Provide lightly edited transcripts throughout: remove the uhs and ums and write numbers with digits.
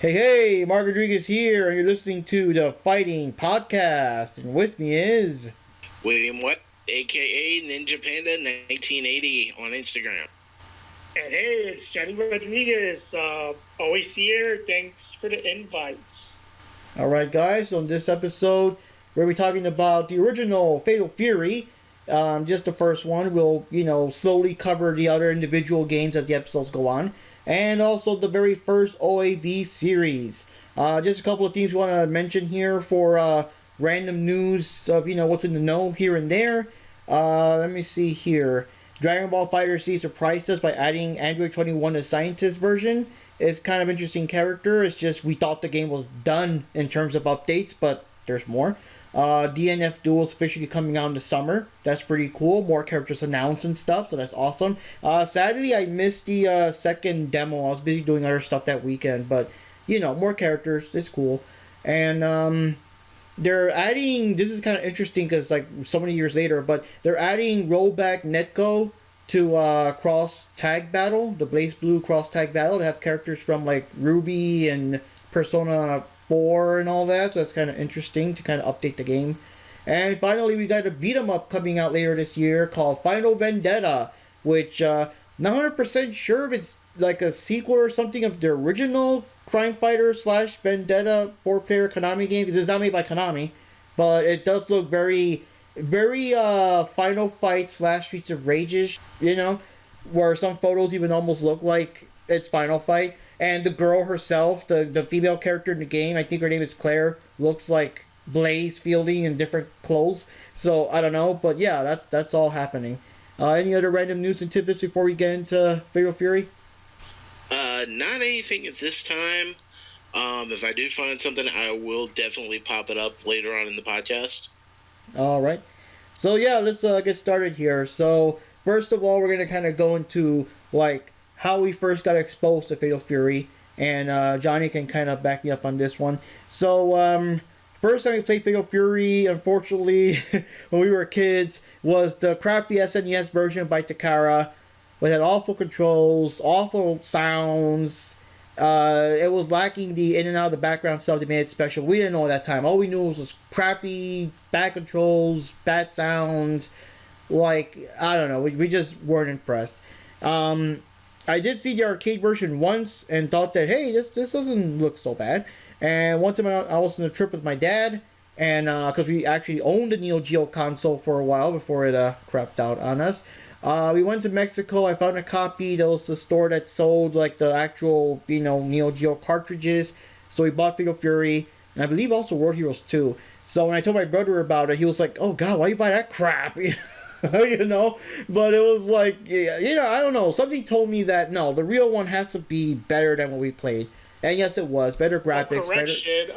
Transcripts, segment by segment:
Hey, Mark Rodriguez here, and you're listening to the Fighting Podcast. And with me is William What, aka Ninja Panda 1980 on Instagram. And hey, it's Johnny Rodriguez. Always here. Thanks for the invites. Alright, guys. So in this episode, we're going to be talking about the original Fatal Fury. Just the first one. We'll, slowly cover the other individual games as the episodes go on. And also the very first OAV series. Just a couple of things we want to mention here for random news of, what's in the know here and there. Let me see here. Dragon Ball FighterZ surprised us by adding Android 21 as Scientist version. It's kind of interesting character. It's just we thought the game was done in terms of updates, but there's more. DNF Duel is officially coming out in the summer. That's pretty cool. More characters announced and stuff, so that's awesome. Sadly, I missed the second demo. I was busy doing other stuff that weekend, but, more characters. It's cool. And they're adding, this is kind of interesting because, like, so many years later, but they're adding rollback netcode to cross tag battle, the Blaze Blue cross tag battle, to have characters from, like, Ruby and Persona 4 and all that, so that's kind of interesting to kind of update the game. And finally, we got a beat 'em up coming out later this year called Final Vendetta, which not 100% sure if it's like a sequel or something of the original Crime Fighter / Vendetta 4-player Konami game, because it's not made by Konami, but it does look very, very Final Fight / Streets of Rage-ish, where some photos even almost look like it's Final Fight. And the girl herself, the female character in the game, I think her name is Claire, looks like Blaze Fielding in different clothes. So, I don't know, but yeah, that's all happening. Any other random news and tidbits before we get into Fatal Fury? Not anything at this time. If I do find something, I will definitely pop it up later on in the podcast. Alright. So, yeah, let's get started here. So, first of all, we're going to kind of go into, like, how we first got exposed to Fatal Fury, and Johnny can kind of back me up on this one. So, first time we played Fatal Fury, unfortunately, when we were kids, was the crappy SNES version by Takara, with had awful controls, awful sounds. It was lacking the in and out of the background stuff that made it special. We didn't know at that time. All we knew was crappy, bad controls, bad sounds. Like, I don't know, we just weren't impressed. I did see the arcade version once and thought that, hey, this doesn't look so bad. And one time I was on a trip with my dad, and because we actually owned a Neo Geo console for a while before it crapped out on us. We went to Mexico. I found a copy. That was the store that sold like the actual, Neo Geo cartridges. So we bought Fatal Fury, and I believe also World Heroes 2. So when I told my brother about it, he was like, "Oh God, why you buy that crap?" But it was like, I don't know. Something told me that, no, the real one has to be better than what we played. And yes, it was. Better graphics. Correction,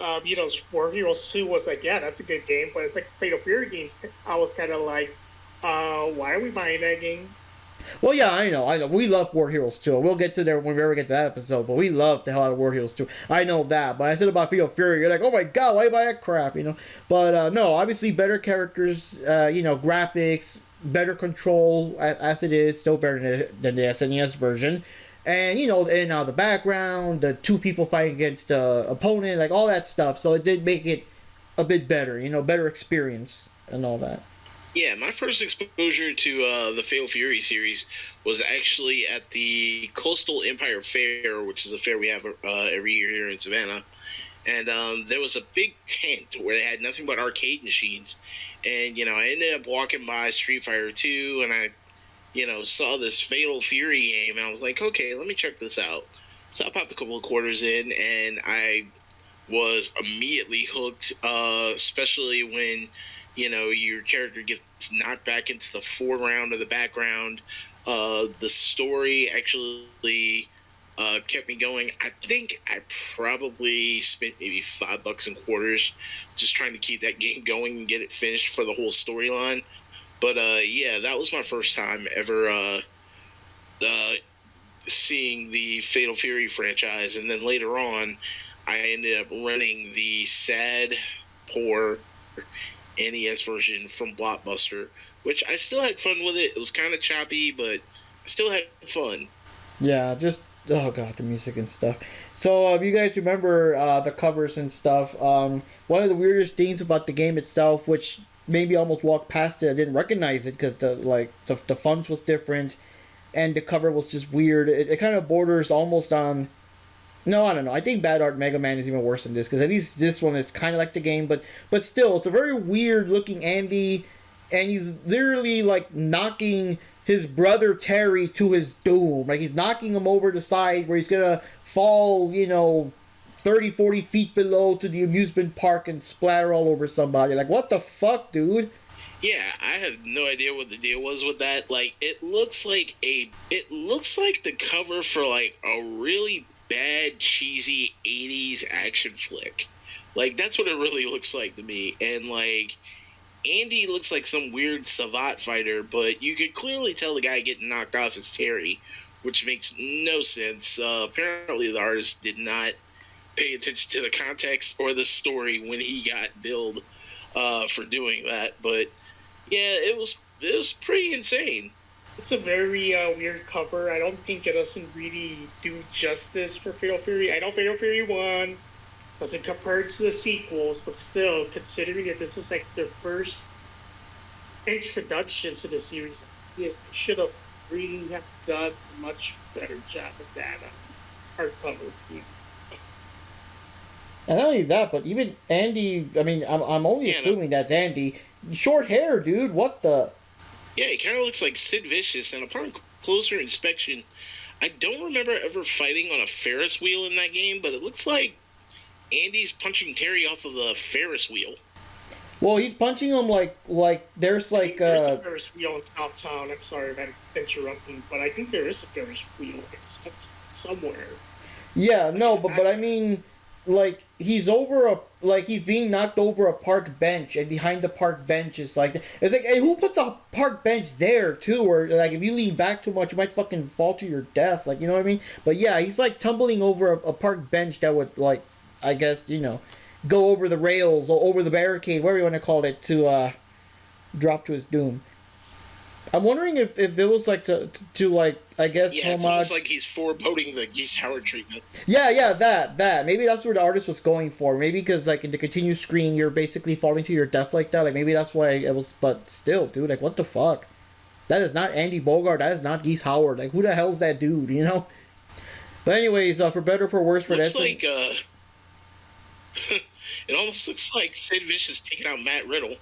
War Heroes 2 was like, yeah, that's a good game, but it's like Fatal Fury games, I was kind of like, why are we buying that game? Well, yeah, I know. We love War Heroes 2. We'll get to there when we ever get to that episode, but we love the hell out of War Heroes 2. I know that, but I said about Fatal Fury, you're like, oh my God, why you buy that crap, But, no, obviously better characters, graphics, better control as it is, still better than the SNES version. And, in and out of the background, the two people fighting against the opponent, like all that stuff. So it did make it a bit better, better experience and all that. Yeah, my first exposure to the Fatal Fury series was actually at the Coastal Empire Fair, which is a fair we have every year here in Savannah. And there was a big tent where they had nothing but arcade machines. And, I ended up walking by Street Fighter 2, and I, saw this Fatal Fury game, and I was like, okay, let me check this out. So I popped a couple of quarters in, and I was immediately hooked, especially when, your character gets knocked back into the foreground of the background. The story actually kept me going. I think I probably spent maybe $5 in quarters just trying to keep that game going and get it finished for the whole storyline. But yeah, that was my first time ever seeing the Fatal Fury franchise. And then later on, I ended up running the sad, poor NES version from Blockbuster, which I still had fun with it. It was kind of choppy, but I still had fun. Yeah, just oh god, the music and stuff. So, you guys remember the covers and stuff. One of the weirdest things about the game itself, which maybe almost walked past it, I didn't recognize it because the font was different, and the cover was just weird. It kind of borders almost on. No, I don't know. I think Bad Art Mega Man is even worse than this because at least this one is kind of like the game, but still, it's a very weird looking Andy, and he's literally like knocking his brother Terry to his doom. Like he's knocking him over the side where he's gonna fall, 30, 40 feet below to the amusement park and splatter all over somebody. Like, what the fuck, dude? Yeah, I have no idea what the deal was with that. Like, it looks like the cover for like a really bad, cheesy 80s action flick. Like, that's what it really looks like to me. And like, Andy looks like some weird Savat fighter, but you could clearly tell the guy getting knocked off is Terry, which makes no sense. Apparently the artist did not pay attention to the context or the story when he got billed for doing that. But yeah, it was pretty insane. It's a very weird cover. I don't think it doesn't really do justice for Fatal Fury. I know Fatal Fury 1 doesn't compare to the sequels, but still, considering that this is like their first introduction to the series, it should have really have done a much better job of that hardcover. And not only that, but even Andy. I mean, I'm only assuming that's Andy. Short hair, dude. What the? Yeah, he kind of looks like Sid Vicious, and upon closer inspection, I don't remember ever fighting on a Ferris wheel in that game, but it looks like Andy's punching Terry off of the Ferris wheel. Well, he's punching him like there's like there's a Ferris wheel in Southtown. I'm sorry if I'm interrupting, but I think there is a Ferris wheel in Southtown somewhere. Yeah, no, but I mean, like he's being knocked over a park bench, and behind the park bench is like it's like, hey, who puts a park bench there too? Or like if you lean back too much, you might fucking fall to your death. Like, you know what I mean? But yeah, he's like tumbling over a park bench that would like, I guess, go over the rails or over the barricade, whatever you want to call it, to drop to his doom. I'm wondering if it was like to like, I guess, yeah, it's almost like he's foreboding the Geese Howard treatment. Yeah, that. Maybe that's what the artist was going for. Maybe because like in the continue screen, you're basically falling to your death like that. Like maybe that's why it was. But still, dude, like what the fuck? That is not Andy Bogart. That is not Geese Howard. Like who the hell's that dude? But anyways, for better or for worse, for looks like it almost looks like Sid Vicious taking out Matt Riddle.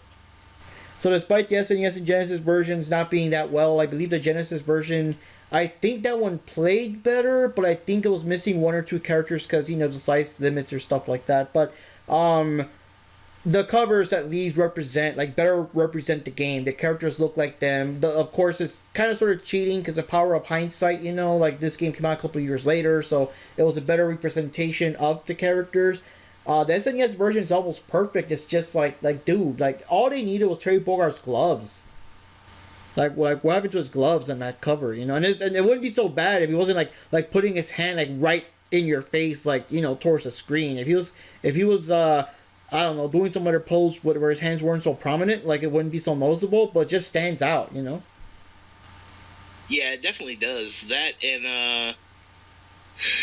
So despite the SNES and Genesis versions not being that well, I believe the Genesis version, I think that one played better, but I think it was missing one or two characters because, the size limits or stuff like that. But the covers at least better represent the game. The characters look like them. Of course, it's kind of sort of cheating because the power of hindsight, like this game came out a couple of years later, so it was a better representation of the characters. The SNES version is almost perfect. It's just like dude, like all they needed was Terry Bogart's gloves. Like what happened to his gloves on that cover, and it wouldn't be so bad if he wasn't like putting his hand like right in your face, like towards the screen. If he was I don't know, doing some other pose where his hands weren't so prominent, like it wouldn't be so noticeable, but it just stands out, Yeah, it definitely does. That and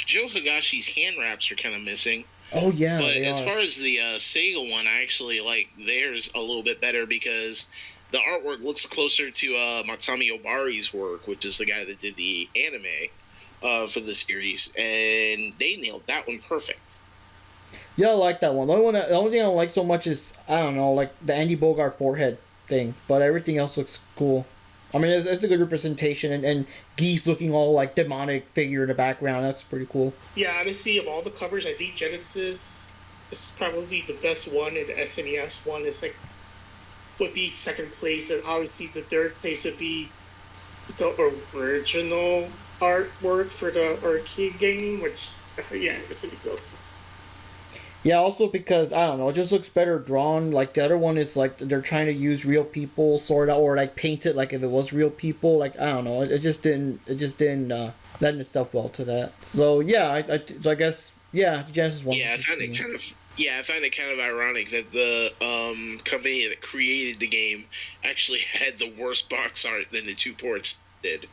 Joe Higashi's hand wraps are kind of missing. Oh yeah. But as far as the Sega one, I actually like theirs a little bit better because the artwork looks closer to Matsami Obari's work, which is the guy that did the anime for the series, and they nailed that one perfect. Yeah, I like that one. The only thing I don't like so much is, I don't know, like the Andy Bogart forehead thing, but everything else looks cool. I mean, it's a good representation, and Geese looking all like demonic figure in the background. That's pretty cool. Yeah, honestly, of all the covers, I think Genesis is probably the best one, and the SNES one would be second place, and obviously the third place would be the original artwork for the arcade game, which yeah, I guess it goes. Yeah, also because, I don't know, it just looks better drawn. Like, the other one is, like, they're trying to use real people, sort of, or, like, paint it like if it was real people. Like, I don't know, it just didn't lend itself well to that. So, yeah, I guess, yeah, the Genesis one. Yeah, I find it kind of ironic that the company that created the game actually had the worse box art than the two ports did.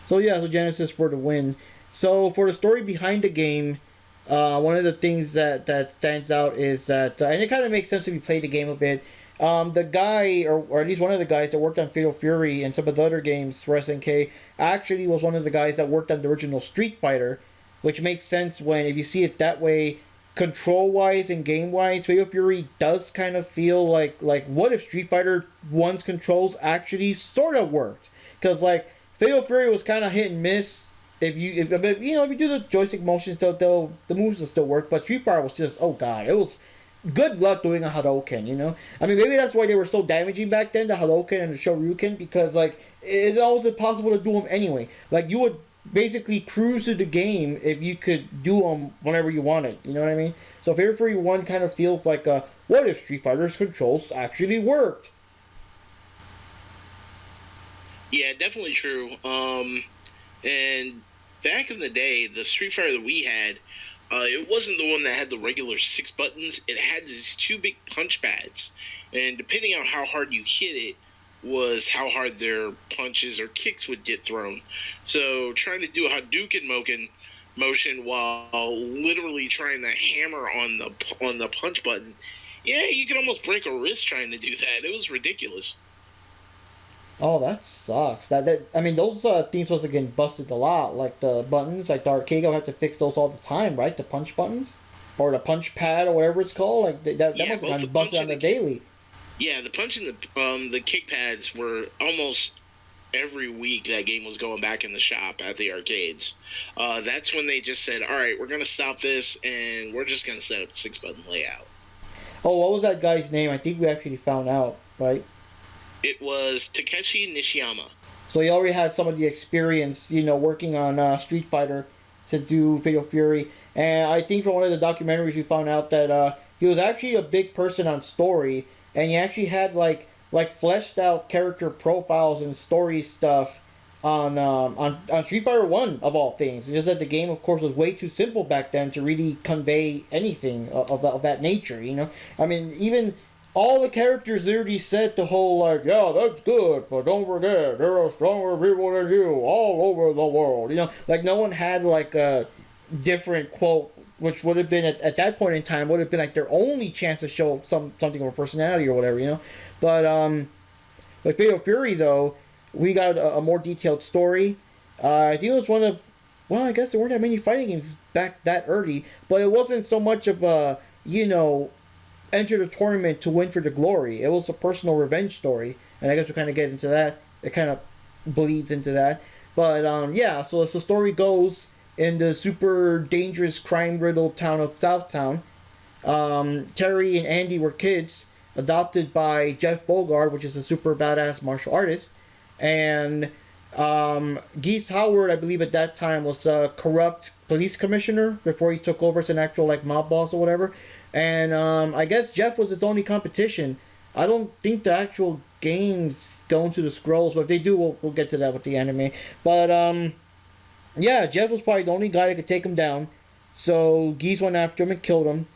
So, yeah, so Genesis for the win. So, for the story behind the game, One of the things that stands out is that, and it kind of makes sense if you play the game a bit. The guy, or at least one of the guys that worked on Fatal Fury and some of the other games for SNK, actually was one of the guys that worked on the original Street Fighter, which makes sense when, if you see it that way, control wise and game wise, Fatal Fury does kind of feel like what if Street Fighter One's controls actually sort of worked? Because like Fatal Fury was kind of hit and miss. If you do the joystick motions, the moves will still work. But Street Fighter was just, oh god, it was good luck doing a Hadouken. I mean, maybe that's why they were so damaging back then, the Hadouken and the Shoryuken, because like it's almost impossible to do them anyway. Like you would basically cruise through the game if you could do them whenever you wanted. You know what I mean? So Fatal Fury 1 kind of feels like a, what if Street Fighter's controls actually worked? Yeah, definitely true. And back in the day, the Street Fighter that we had, it wasn't the one that had the regular 6 buttons. It had these 2 big punch pads, and depending on how hard you hit it was how hard their punches or kicks would get thrown. So trying to do a Hadouken motion while literally trying to hammer on the punch button, yeah, you could almost break a wrist trying to do that. It was ridiculous. Oh, that sucks. I mean, those things was getting busted a lot. Like the buttons, like the arcade would have to fix those all the time, right? The punch buttons or the punch pad or whatever it's called. Like that must have been busted on the daily. Yeah, the punch and the kick pads were almost every week. That game was going back in the shop at the arcades. That's when they just said, "All right, we're gonna stop this, and we're just gonna set up a 6-button layout." Oh, what was that guy's name? I think we actually found out, right? It was Takeshi Nishiyama. So he already had some of the experience, working on Street Fighter to do Fatal Fury. And I think from one of the documentaries we found out that he was actually a big person on story, and he actually had like fleshed out character profiles and story stuff on Street Fighter 1 of all things. It's just that the game, of course, was way too simple back then to really convey anything of that nature. I mean, even all the characters literally said the whole, like, yeah, that's good, but don't forget, there are stronger people than you all over the world. Like, no one had, like, a different quote, which would have been, at that point in time, would have been, like, their only chance to show something of a personality or whatever. But, with Fatal Fury, though, we got a more detailed story. I think it was one of, well, I guess there weren't that many fighting games back that early, but it wasn't so much of a, enter the tournament to win for the glory. It was a personal revenge story, and I guess we'll kind of get into that. It kind of bleeds into that. But, yeah, so as the story goes, in the super dangerous crime-riddled town of Southtown, Terry and Andy were kids adopted by Jeff Bogard, which is a super badass martial artist, and Geese Howard, I believe at that time, was a corrupt police commissioner before he took over as an actual, like, mob boss or whatever. And I guess Jeff was its only competition. I don't think the actual games go into the scrolls, but if they do, we'll get to that with the anime. But yeah, Jeff was probably the only guy that could take him down. So Geese went after him and killed him.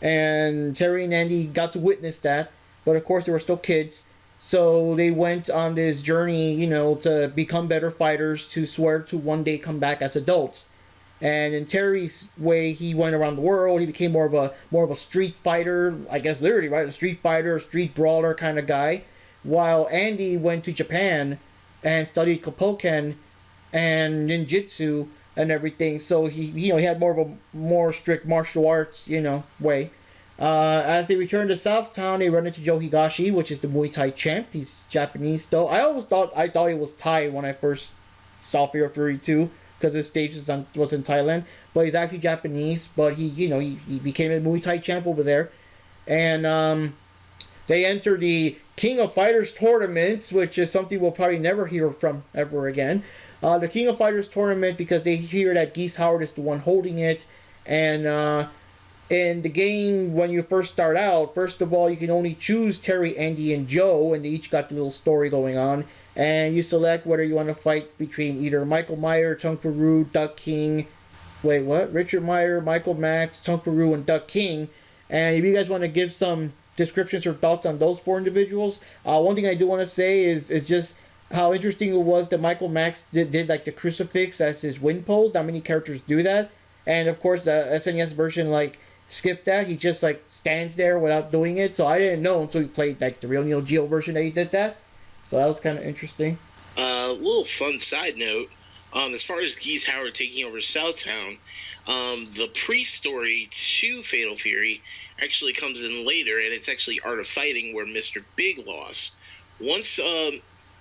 And Terry and Andy got to witness that. But of course, they were still kids. So they went on this journey, to become better fighters, to swear to one day come back as adults. And in Terry's way, he went around the world. He became more of a street fighter, I guess literally, right? A street fighter, street brawler kind of guy. While Andy went to Japan and studied Kopoken and ninjutsu and everything. So he had more of a more strict martial arts, way. As they returned to Southtown, they run into Joe Higashi, which is the Muay Thai champ. He's Japanese though. I thought he was Thai when I first saw Fatal Fury 2. Because his stage was in Thailand, but he's actually Japanese. But he became a Muay Thai champ over there, and they enter the King of Fighters tournament, which is something we'll probably never hear from ever again. The King of Fighters tournament, because they hear that Geese Howard is the one holding it, and in the game when you first start out, first of all you can only choose Terry, Andy, and Joe, and they each got the little story going on. And you select whether you want to fight between either Michael Meyer, Tung Peru, Duck King. Wait, what? Richard Meyer, Michael Max, Tung Peru, and Duck King. And if you guys want to give some descriptions or thoughts on those 4 individuals, one thing I do want to say is just how interesting it was that Michael Max did like the crucifix as his win pose. Not many characters do that. And of course, the SNES version like skipped that. He just like stands there without doing it. So I didn't know until we played like the real Neo Geo version that he did that. So that was kind of interesting. Little fun side note. As far as Geese Howard taking over Southtown, the pre-story to Fatal Fury actually comes in later, and it's actually Art of Fighting where Mr. Big lost. Once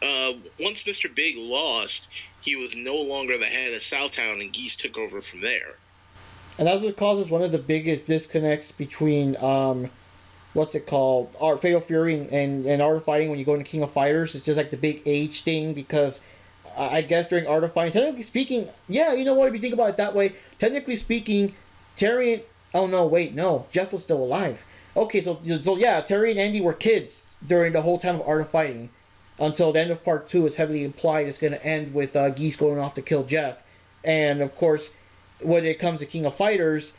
Mr. Big lost, he was no longer the head of Southtown, and Geese took over from there. And that's what causes one of the biggest disconnects between what's it called, Fatal Fury and Art of Fighting when you go into King of Fighters. It's just like the big age thing because I guess during Art of Fighting, technically speaking, yeah, you know what, if you think about it that way, technically speaking, Terry, oh no, wait, no, Jeff was still alive. Okay, so yeah, Terry and Andy were kids during the whole time of Art of Fighting until the end of part 2 is heavily implied it's going to end with Geese going off to kill Jeff. And of course, when it comes to King of Fighters,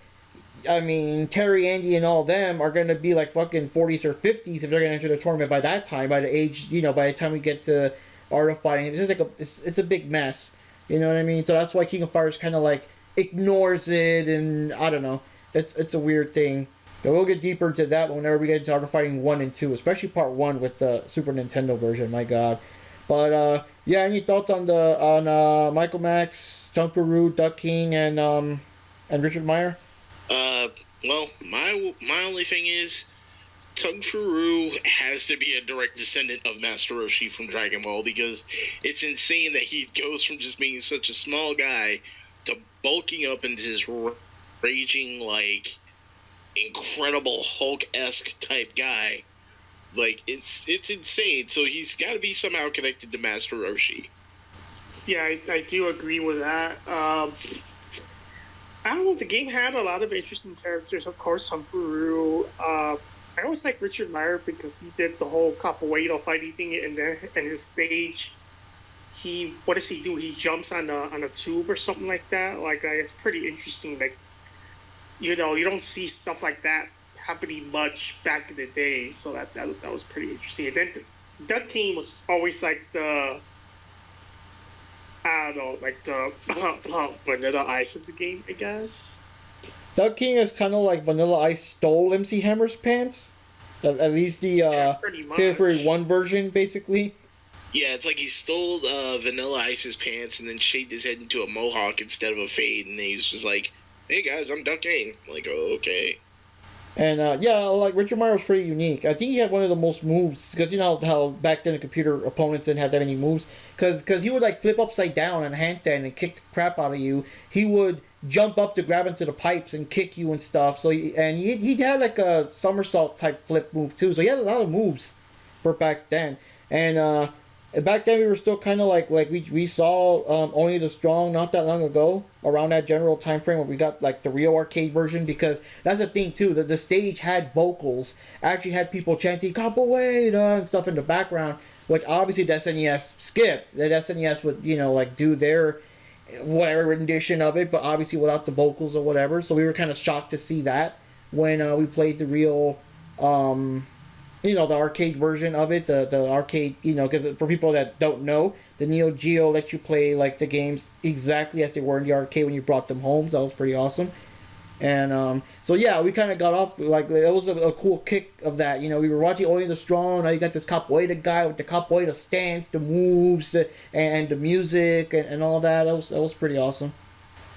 I mean, Terry, Andy, and all them are going to be like fucking 40s or 50s if they're going to enter the tournament by that time, by the age, by the time we get to Art of Fighting. It's just like it's a big mess. You know what I mean? So that's why King of Fighters kind of like ignores it, and I don't know. It's a weird thing. But we'll get deeper into that whenever we get into Art of Fighting 1 and 2, especially part 1 with the Super Nintendo version, my god. But yeah, any thoughts on Michael Max, Chunk Peru, Duck King, and Richard Meyer? Well, my only thing is Tug Furu has to be a direct descendant of Master Roshi from Dragon Ball, because it's insane that he goes from just being such a small guy to bulking up into this raging, like, incredible Hulk-esque type guy. Like, it's insane. So he's got to be somehow connected to Master Roshi. Yeah, I do agree with that. I don't know, the game had a lot of interesting characters. Of course, Sampuru. I always like Richard Meyer because he did the whole capoeira fighting thing, and then in his stage, what does he do? He jumps on a tube or something like that. Like, it's pretty interesting. Like, you don't see stuff like that happening much back in the day, so that was pretty interesting. And then that team was always like the, I don't know, like the Vanilla Ice of the game, I guess. Duck King is kind of like Vanilla Ice stole MC Hammer's pants. At least the Fatal Fury 1 version, basically. Yeah, it's like he stole Vanilla Ice's pants and then shaved his head into a mohawk instead of a fade, and he's just like, "Hey guys, I'm Duck King." I'm like, oh, okay. And yeah, like Richard Meyer was pretty unique. I think he had one of the most moves, because you know how back then the computer opponents didn't have that many moves. Because he would like flip upside down and handstand and kick the crap out of you. He would jump up to grab into the pipes and kick you and stuff. So he had like a somersault type flip move too. So he had a lot of moves for back then. And back then we were still kind of like we saw Only the Strong not that long ago, around that general time frame when we got like the real arcade version, because that's the thing too, that the stage had vocals, actually had people chanting capoeira and stuff in the background, which obviously the SNES skipped. The SNES would like do their whatever rendition of it, but obviously without the vocals or whatever. So we were kind of shocked to see that when we played the real the arcade version of it, the arcade, because for people that don't know, the Neo Geo let you play like the games exactly as they were in the arcade when you brought them home. So that was pretty awesome. And so yeah, we kind of got off like it was a cool kick of that. We were watching Only the Strong. Now you got this capoeira guy with the capoeira stance, the moves, and the music and all that. That was pretty awesome.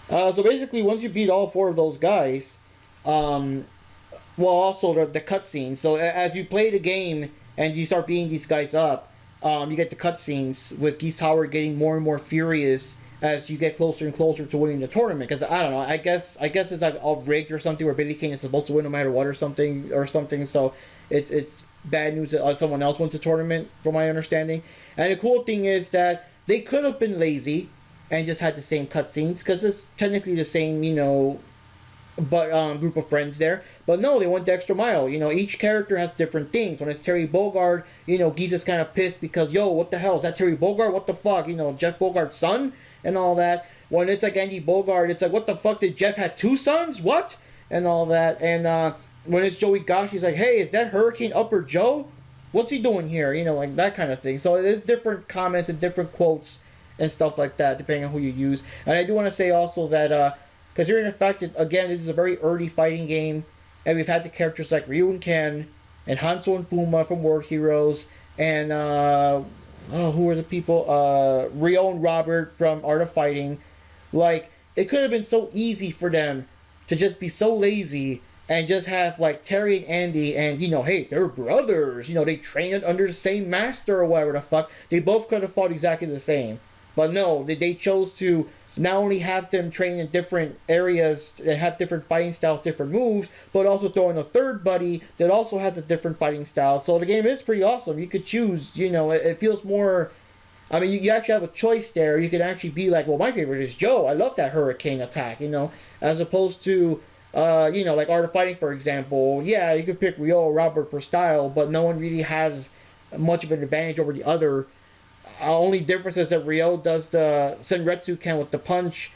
So basically, once you beat all 4 of those guys, well, also the cutscenes. So as you play the game and you start beating these guys up, you get the cutscenes with Geese Howard getting more and more furious as you get closer and closer to winning the tournament. Because I don't know, I guess it's like all rigged or something, where Billy King is supposed to win no matter what or something. So it's bad news that someone else wins the tournament, from my understanding. And the cool thing is that they could have been lazy and just had the same cutscenes, because it's technically the same, but group of friends there. But no, they went the extra mile. Each character has different things. When it's Terry Bogard, Geese is kind of pissed because, yo, what the hell? Is that Terry Bogard? What the fuck? Jeff Bogart's son? And all that. When it's like Andy Bogard, it's like, what the fuck? Did Jeff have 2 sons? What? And all that. And when it's Joey Gosh, he's like, hey, is that Hurricane Upper Joe? What's he doing here? Like that kind of thing. So there's different comments and different quotes and stuff like that, depending on who you use. And I do want to say also that considering the fact that, again, this is a very early fighting game, and we've had the characters like Ryu and Ken, and Hanzo and Fuma from World Heroes, and, who are the people? Rio and Robert from Art of Fighting. Like, it could have been so easy for them to just be so lazy and just have like Terry and Andy, and hey, they're brothers. They train under the same master or whatever the fuck. They both could have fought exactly the same, but no, they chose to not only have them train in different areas, they have different fighting styles, different moves, but also throw in a third buddy that also has a different fighting style. So the game is pretty awesome. You could choose. It feels more. I mean, you actually have a choice there. You could actually be like, well, my favorite is Joe. I love that hurricane attack, as opposed to, like Art of Fighting, for example. Yeah, you could pick Ryo or Robert for style, but no one really has much of an advantage over the other. Only difference is that Ryo does the Senretsu Ken with the punch,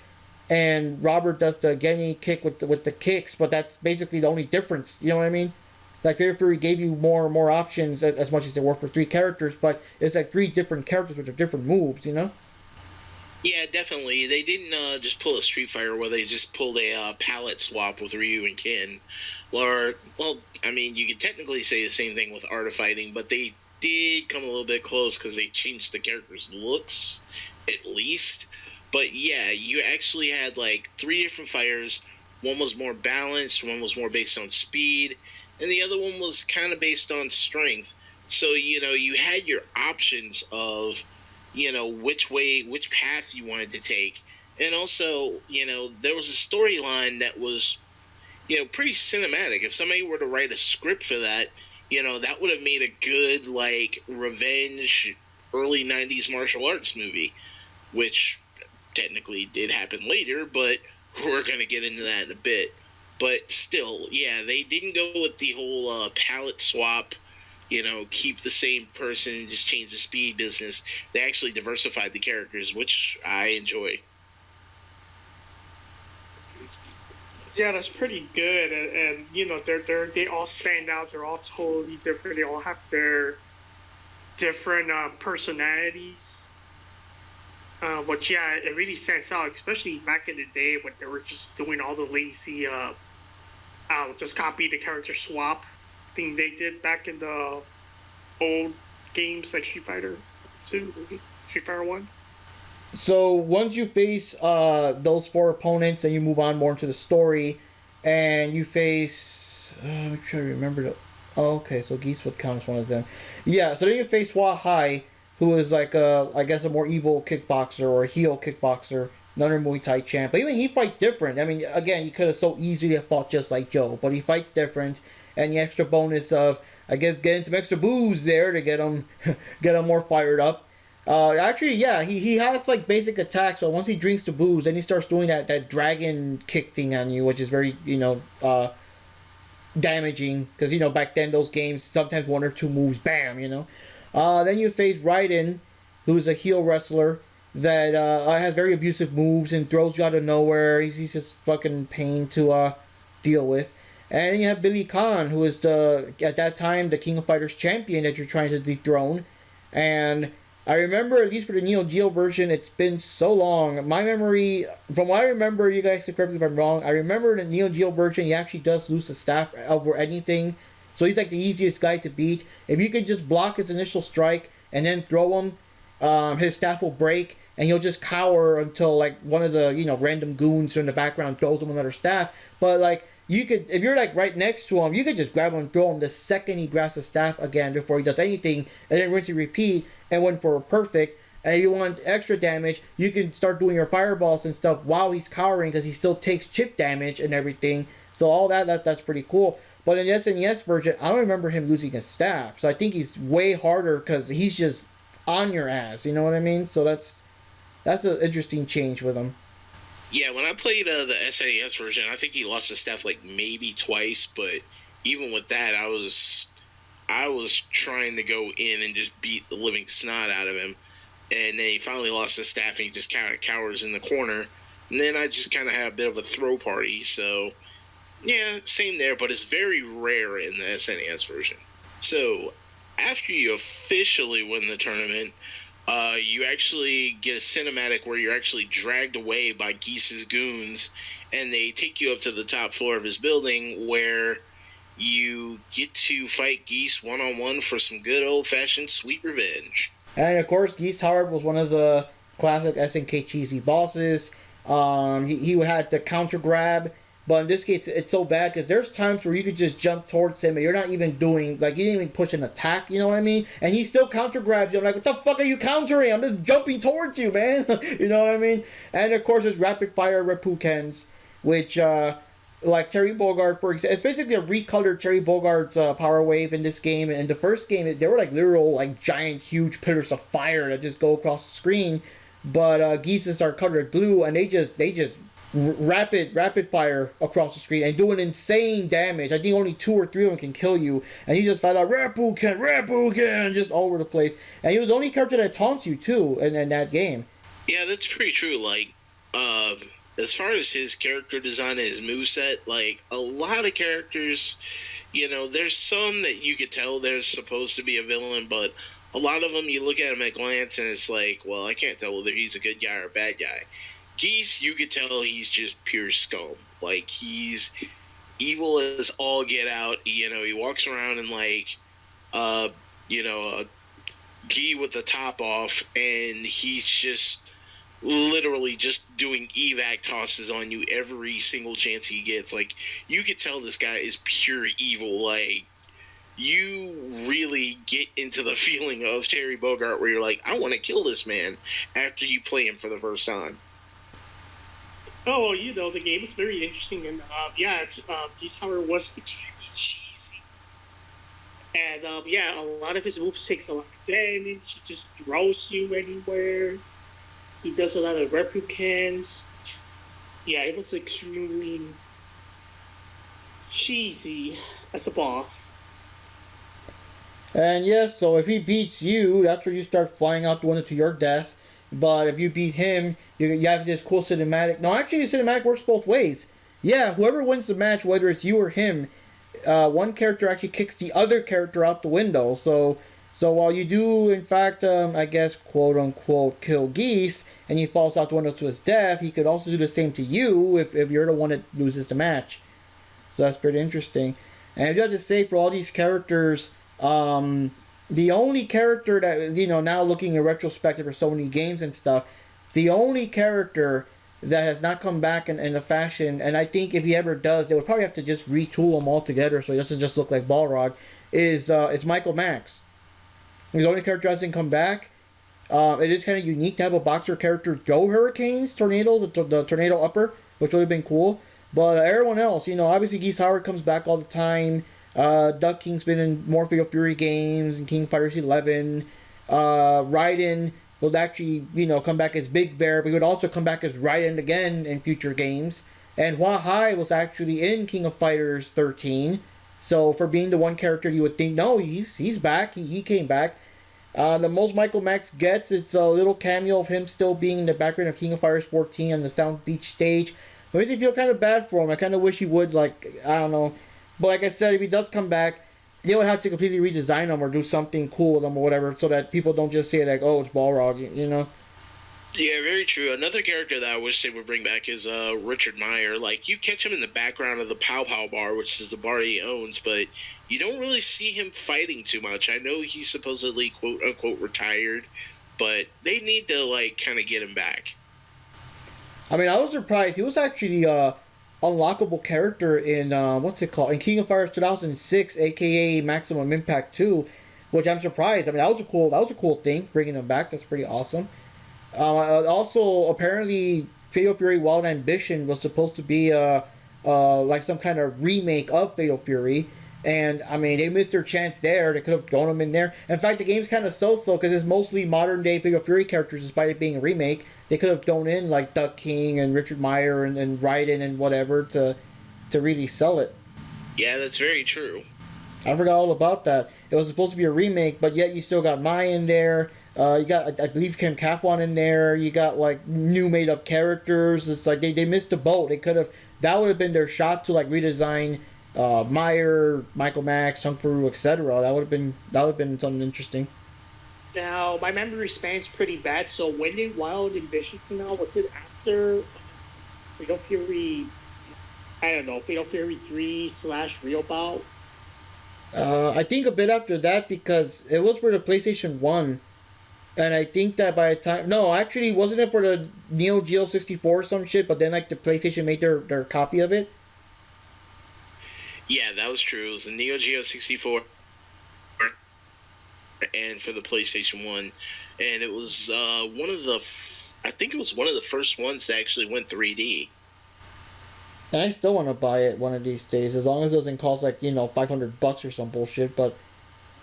and Robert does the Geni kick with the kicks, but that's basically the only difference. You know what I mean? Like Fatal Fury gave you more options as much as they were for 3 characters, but it's like 3 different characters with their different moves, Yeah, definitely. They didn't just pull a Street Fighter where they just pulled a palette swap with Ryu and Ken. Or, well, I mean, you could technically say the same thing with Art of Fighting, but they did come a little bit close because they changed the characters' looks, at least. But yeah, you actually had like 3 different fighters. One was more balanced, one was more based on speed, and the other one was kind of based on strength. So, you had your options of, which path you wanted to take. And also, there was a storyline that was, pretty cinematic. If somebody were to write a script for that, that would have made a good, like, revenge early 90s martial arts movie, which technically did happen later, but we're going to get into that in a bit. But still, yeah, they didn't go with the whole palette swap, keep the same person and just change the speed business. They actually diversified the characters, which I enjoy. Yeah, that's pretty good, and they all stand out. They're all totally different. They all have their different personalities. But yeah, it really stands out, especially back in the day when they were just doing all the lazy, just copy the character swap thing they did back in the old games like Street Fighter 2, Street Fighter 1. So once you face those 4 opponents, and you move on more into the story, and you face, I'm trying to remember the. Oh, okay, so Geese would count as one of them. Yeah, so then you face Hua Hai, who is like I guess a more evil kickboxer or a heel kickboxer, another Muay Thai champ. But even he fights different. I mean, again, he could have so easily have fought just like Joe, but he fights different, and the extra bonus of I guess getting some extra booze there to get him more fired up. Actually, yeah, he has like basic attacks, but once he drinks the booze, then he starts doing that dragon kick thing on you, which is very damaging because back then those games sometimes 1 or 2 moves, bam, Then you face Raiden, who's a heel wrestler that has very abusive moves and throws you out of nowhere. He's just fucking pain to deal with. And then you have Billy Khan, who is at that time the King of Fighters champion that you're trying to dethrone. And I remember, at least for the Neo Geo version, it's been so long. My memory, from what I remember, you guys can correct me if I'm wrong, I remember the Neo Geo version, he actually does lose the staff over anything. So he's like the easiest guy to beat. If you could just block his initial strike and then throw him, his staff will break, and he'll just cower until like one of the random goons in the background throws him another staff. But like you could, if you're like right next to him, you could just grab him and throw him the second he grabs the staff again before he does anything, and then rinse and repeat and went for a perfect. And if you want extra damage, you can start doing your fireballs and stuff while he's cowering because he still takes chip damage and everything. So all that's pretty cool. But in the SNES version, I don't remember him losing his staff. So I think he's way harder because he's just on your ass. You know what I mean? So that's an interesting change with him. Yeah, when I played the SNES version, I think he lost his staff like maybe twice. But even with that, I was trying to go in and just beat the living snot out of him. And then he finally lost his staff and he just kind of cowers in the corner. And then I just kind of had a bit of a throw party. So, yeah, same there, but it's very rare in the SNES version. So, after you officially win the tournament, you actually get a cinematic where you're actually dragged away by Geese's goons, and they take you up to the top floor of his building where you get to fight Geese one-on-one for some good old-fashioned sweet revenge. And of course, Geese Howard was one of the classic SNK cheesy bosses. He had to counter grab, but in this case, it's so bad because there's times where you could just jump towards him and you're not even doing, like, you didn't even push an attack, you know what I mean? And he still counter grabs you. I'm like, what the fuck are you countering? I'm just jumping towards you, man. You know what I mean? And of course, there's rapid fire Repukens, which, like Terry Bogard, for example, it's basically a recolored Terry Bogart's Power Wave in this game. And the first game, they were like literal, like giant, huge pillars of fire that just go across the screen. But Geese's are colored blue, and they just rapid fire across the screen and doing insane damage. I think only 2 or 3 of them can kill you, and he just found out Reppuken just all over the place. And he was the only character that taunts you too in that game. Yeah, that's pretty true. Like, as far as his character design and his moveset, like a lot of characters, there's some that you could tell they're supposed to be a villain, but a lot of them you look at him at glance and it's like, well, I can't tell whether he's a good guy or a bad guy. Geese, you could tell he's just pure scum. Like, he's evil as all get out. He walks around in, like, a gi with the top off, and he's just literally just doing evac tosses on you every single chance he gets. Like, you could tell this guy is pure evil. Like, you really get into the feeling of Terry Bogard where you're like, I want to kill this man after you play him for the first time. Oh, the game is very interesting, and Geese Howard was extremely cheesy. And a lot of his moves takes a lot of damage. He just throws you anywhere. He does a lot of replicants. Yeah, it was extremely cheesy as a boss. And yes, so if he beats you, that's where you start flying out the window to your death. But if you beat him, you have this cool cinematic. No, actually, the cinematic works both ways. Yeah, whoever wins the match, whether it's you or him, one character actually kicks the other character out the window. So while you do, in fact, I guess, quote-unquote, kill Geese, and he falls out the window to his death, he could also do the same to you if you're the one that loses the match. So that's pretty interesting. And I do have to say, for all these characters, the only character that, now looking in retrospective for so many games and stuff, the only character that has not come back in a fashion, and I think if he ever does, they would probably have to just retool him all together so he doesn't just look like Balrog, is Michael Max. He's the only character that hasn't come back. It is kind of unique to have a boxer character go hurricanes, tornadoes, the tornado upper, which would have been cool. But everyone else, obviously Geese Howard comes back all the time. Duck King's been in more Fatal Fury games and King Fighters 11. Raiden will actually, come back as Big Bear, but he would also come back as Raiden again in future games. And Hua Hai was actually in King of Fighters 13. So for being the one character you would think, no, he's back. He came back. The most Michael Max gets is a little cameo of him still being in the background of King of Fighters 14 on the Sound Beach stage. It makes me feel kind of bad for him. I kind of wish he would, I don't know. But like I said, if he does come back, they would have to completely redesign him or do something cool with him or whatever so that people don't just say, like, oh, it's Balrog, Yeah, very true. Another character that I wish they would bring back is Richard Meyer. Like, you catch him in the background of the Pow Pow Bar, which is the bar he owns, but you don't really see him fighting too much. I know he's supposedly, quote-unquote, retired, but they need to, kind of get him back. I mean, I was surprised. He was actually unlockable character in what's it called, in King of Fighters 2006, aka Maximum Impact 2, which I'm surprised. I mean, that was a cool thing, bringing him back. That's pretty awesome. Also, apparently, Fatal Fury Wild Ambition was supposed to be like some kind of remake of Fatal Fury, and I mean, they missed their chance there. They could have thrown him in there. In fact, the game's kind of so-so because it's mostly modern day Fatal Fury characters, despite it being a remake. They could have thrown in like Duck King and Richard Meyer and Raiden and whatever to really sell it. Yeah, that's very true. I forgot all about that. It was supposed to be a remake, but yet you still got Mai in there. You got, I believe, Kim Kafwan in there. You got like new made up characters. It's like they missed the boat. They could have, that would have been their shot to like redesign Meyer, Michael Max, Tung Fu, etc. That would have been something interesting. Now, my memory span's pretty bad, so when did Wild Ambition come out? Was it after Fatal Fury? I don't know, Fatal Fury 3 slash Real Bout? I think a bit after that because it was for the PlayStation 1. And I think that by the time... No, actually, wasn't it for the Neo Geo 64 or some shit? But then, like, the PlayStation made their copy of it? Yeah, that was true. It was the Neo Geo 64 and for the PlayStation 1. And it was one of the... I think it was one of the first ones that actually went 3D. And I still want to buy it one of these days, as long as it doesn't cost, like, $500 or some bullshit, but...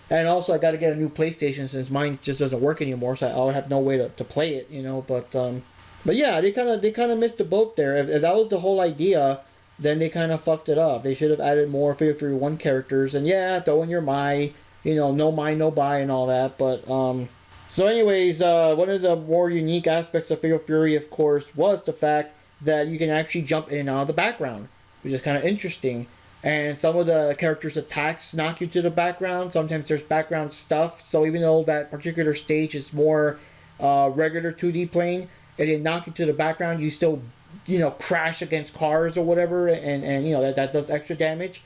And also, I got to get a new PlayStation since mine just doesn't work anymore, so I would have no way to play it, But yeah, they kind of missed the boat there. If that was the whole idea, then they kind of fucked it up. They should have added more Fatal Fury 1 characters, and yeah, throw in your Mai, no Mai, no buy, and all that. But so anyways, one of the more unique aspects of Fatal Fury, of course, was the fact that you can actually jump in and out of the background, which is kind of interesting. And some of the characters' attacks knock you to the background. Sometimes there's background stuff. So even though that particular stage is more regular 2D playing, and they knock you to the background, you still, crash against cars or whatever, and that does extra damage.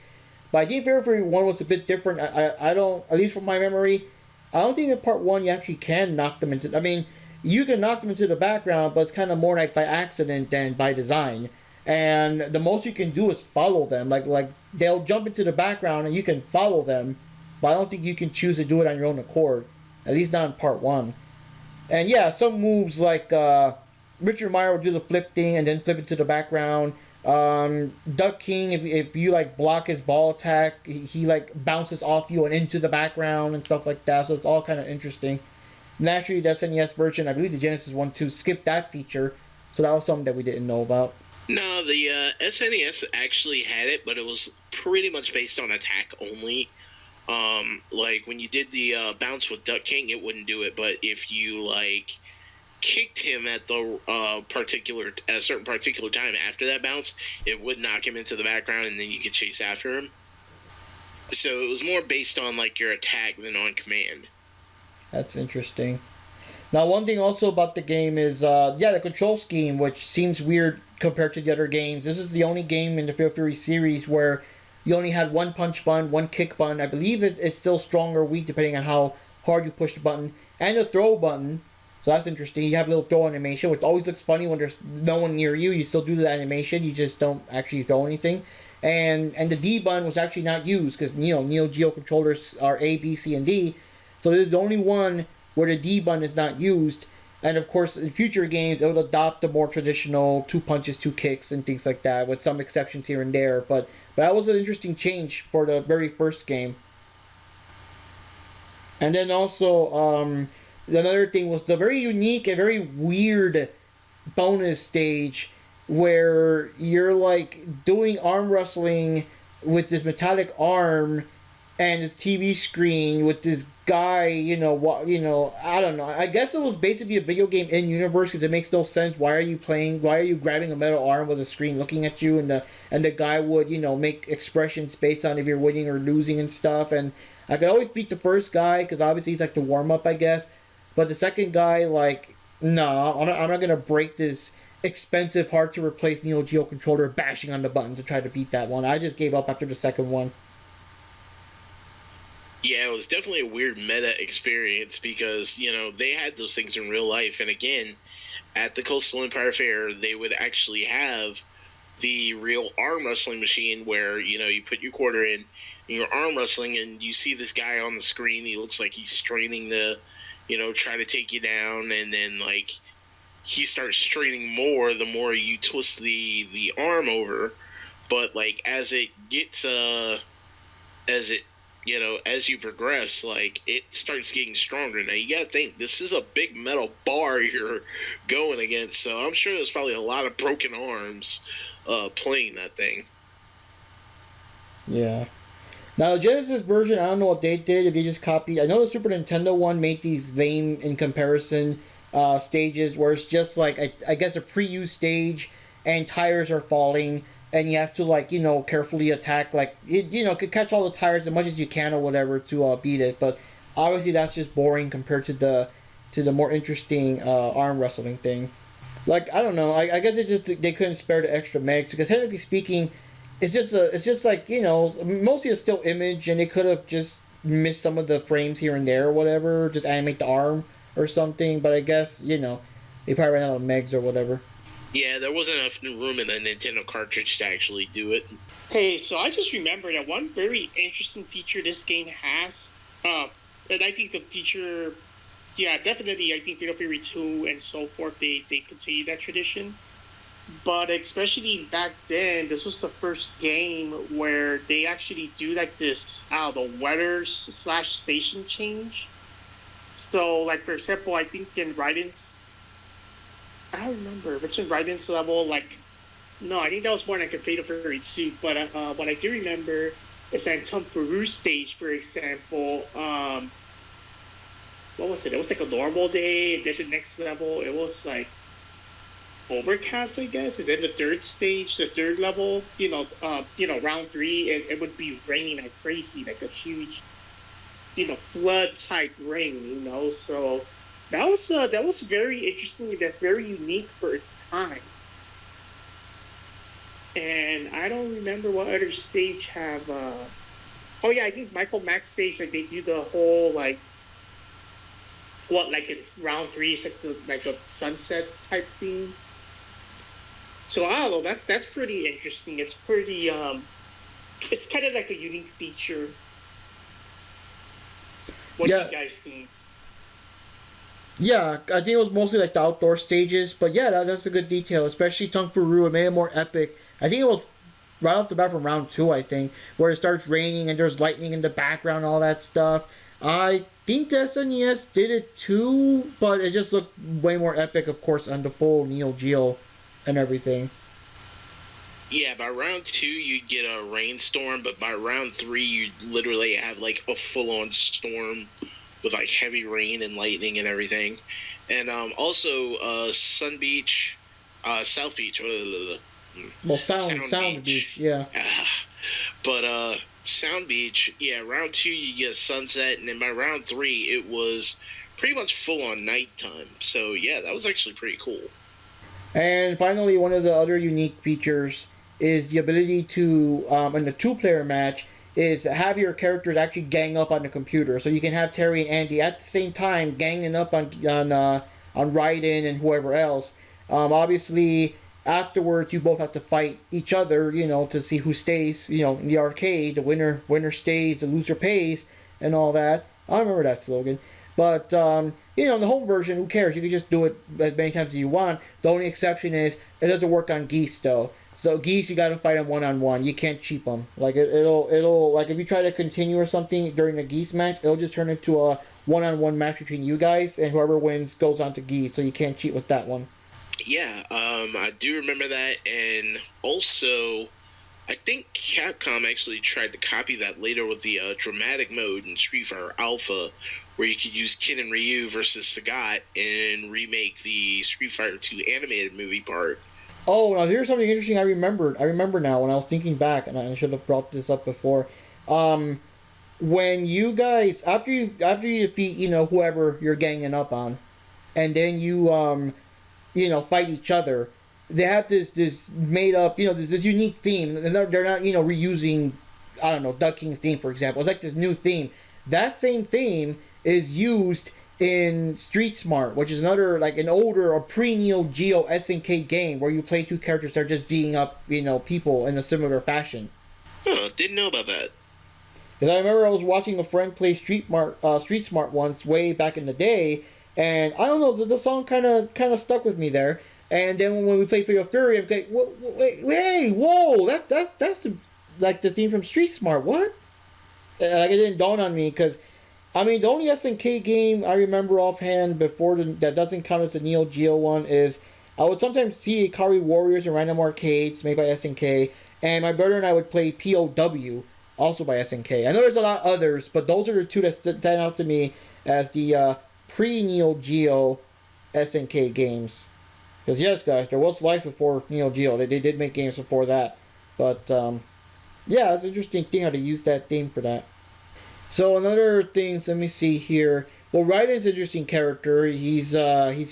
But I think Fatal Fury 1 was a bit different. I don't, at least from my memory, I don't think in Part 1 you actually can knock them into... I mean, you can knock them into the background, but it's kind of more like by accident than by design. And the most you can do is follow them. Like they'll jump into the background and you can follow them, but I don't think you can choose to do it on your own accord. At least not in Part 1. And yeah, some moves like Richard Meyer will do the flip thing and then flip into the background. Duck King, if you like block his ball attack, he like bounces off you and into the background and stuff like that. So it's all kind of interesting. Naturally, the SNES version, I believe the Genesis one too, skipped that feature. So that was something that we didn't know about. No, the SNES actually had it, but it was pretty much based on attack only. Like when you did the bounce with Duck King, it wouldn't do it. But if you like kicked him at the at a certain particular time after that bounce, it would knock him into the background, and then you could chase after him. So it was more based on like your attack than on command. That's interesting. Now, one thing also about the game is, the control scheme, which seems weird compared to the other games. This is the only game in the Fatal Fury series where you only had one punch button, one kick button. I believe it's still strong or weak depending on how hard you push the button. And a throw button. So that's interesting. You have a little throw animation, which always looks funny when there's no one near you. You still do the animation. You just don't actually throw anything. And the D button was actually not used because, Neo Geo controllers are A, B, C, and D. So this is the only one where the D button is not used. And of course, in future games, it will adopt the more traditional 2 punches, 2 kicks, and things like that, with some exceptions here and there. But that was an interesting change for the very first game. And then also, another thing was the very unique and very weird bonus stage where you're like doing arm wrestling with this metallic arm and a TV screen with this guy, I don't know. I guess it was basically a video game in universe because it makes no sense. Why are you grabbing a metal arm with a screen looking at you, and the guy would, make expressions based on if you're winning or losing and stuff. And I could always beat the first guy because obviously he's like the warm up, I guess. But the second guy, like, no, I'm not gonna break this expensive, hard to replace Neo Geo controller bashing on the button to try to beat that one. I just gave up after the second one. Yeah, it was definitely a weird meta experience because, they had those things in real life. And again, at the Coastal Empire Fair, they would actually have the real arm wrestling machine where, you put your quarter in, and you're arm wrestling, and you see this guy on the screen. He looks like he's straining to, try to take you down. And then, like, he starts straining more the more you twist the arm over. But, like, as it gets, as you progress, like, it starts getting stronger. Now, you gotta think, this is a big metal bar you're going against, so I'm sure there's probably a lot of broken arms playing that thing. Yeah. Now, the Genesis version, I don't know what they did, if they just copied... I know the Super Nintendo one made these lame, in comparison, stages, where it's just, like, I guess a pre-used stage, and tires are falling, and you have to, like, carefully attack, like, catch all the tires as much as you can or whatever to beat it. But obviously that's just boring compared to the more interesting arm wrestling thing. Like I don't know, I guess it just they couldn't spare the extra megs because technically speaking, it's just like mostly a still image and they could have just missed some of the frames here and there or whatever, just animate the arm or something. But I guess they probably ran out of megs or whatever. Yeah, there wasn't enough room in the Nintendo cartridge to actually do it. Hey, so I just remembered that one very interesting feature this game has, and I think the feature, yeah, definitely, I think Fatal Fury 2 and so forth, they continue that tradition. But especially back then, this was the first game where they actually do like this, the weather / station change. So, like, for example, I think in Raiden's, I don't remember if it's in Raiden's level, like, no, I think that was more like a Fatal Fury 2, but what I do remember is that in Tumblr stage, for example, what was it? It was like a normal day, and then the next level, it was like overcast, I guess, and then the third stage, the third level, round 3, it would be raining like crazy, like a huge, flood type rain, so that was very interesting. That's very unique for its time. And I don't remember what other stage have. Oh yeah, I think Michael Max stage, like they do the whole like in round 3 is like a sunset type thing. So I don't know. That's pretty interesting. It's pretty it's kind of like a unique feature. What do you guys think? Yeah, I think it was mostly like the outdoor stages, but yeah, that's a good detail, especially Tung Peru. It made it more epic. I think it was right off the bat from round 2, I think, where it starts raining and there's lightning in the background, all that stuff. I think the SNES did it too, but it just looked way more epic, of course, on the full Neo Geo and everything. Yeah, by round 2 you'd get a rainstorm, but by round 3 you'd literally have like a full-on storm with like heavy rain and lightning and everything. And also Sun Beach, South Beach. Well, Sound Beach, yeah. But Sound Beach, yeah, round 2 you get a sunset, and then by round 3 it was pretty much full on nighttime. So yeah, that was actually pretty cool. And finally, one of the other unique features is the ability to, in the 2-player match, is have your characters actually gang up on the computer. So you can have Terry and Andy at the same time ganging up on Raiden and whoever else. Obviously, afterwards you both have to fight each other, to see who stays, in the arcade. The winner stays, the loser pays, and all that. I remember that slogan. But, in the home version, who cares? You can just do it as many times as you want. The only exception is it doesn't work on Geese, though. So Geese, you gotta fight them one-on-one. You can't cheap them. Like, it'll like, if you try to continue or something during a Geese match, it'll just turn into a one-on-one match between you guys, and whoever wins goes on to Geese, so you can't cheat with that one. Yeah, I do remember that, and also, I think Capcom actually tried to copy that later with the dramatic mode in Street Fighter Alpha, where you could use Ken and Ryu versus Sagat and remake the Street Fighter 2 animated movie part. Oh, now here's something interesting I remembered. I remember now when I was thinking back, and I should have brought this up before. When you guys, after you defeat, whoever you're ganging up on, and then you, fight each other, they have this made up, this unique theme. They're not, reusing, I don't know, Duck King's theme, for example. It's like this new theme. That same theme is used in Street Smart, which is another, like, an older or pre-Neo Geo SNK game where you play two characters that are just beating up, people in a similar fashion. Huh, didn't know about that. Because I remember I was watching a friend play Street Smart once, way back in the day, and I don't know, the song kind of stuck with me there. And then when we played Fatal Fury, I'm like, whoa, that's like the theme from Street Smart. What? Like, it didn't dawn on me because, I mean, the only SNK game I remember offhand before that doesn't count as the Neo Geo one is I would sometimes see Ikari Warriors in random arcades made by SNK, and my brother and I would play POW, also by SNK. I know there's a lot of others, but those are the two that stand out to me as the pre-Neo Geo SNK games. Because yes, guys, there was life before Neo Geo. They did make games before that. But, yeah, it's an interesting thing how to use that theme for that. So another things, let me see here. Well, Raiden's an interesting character. He's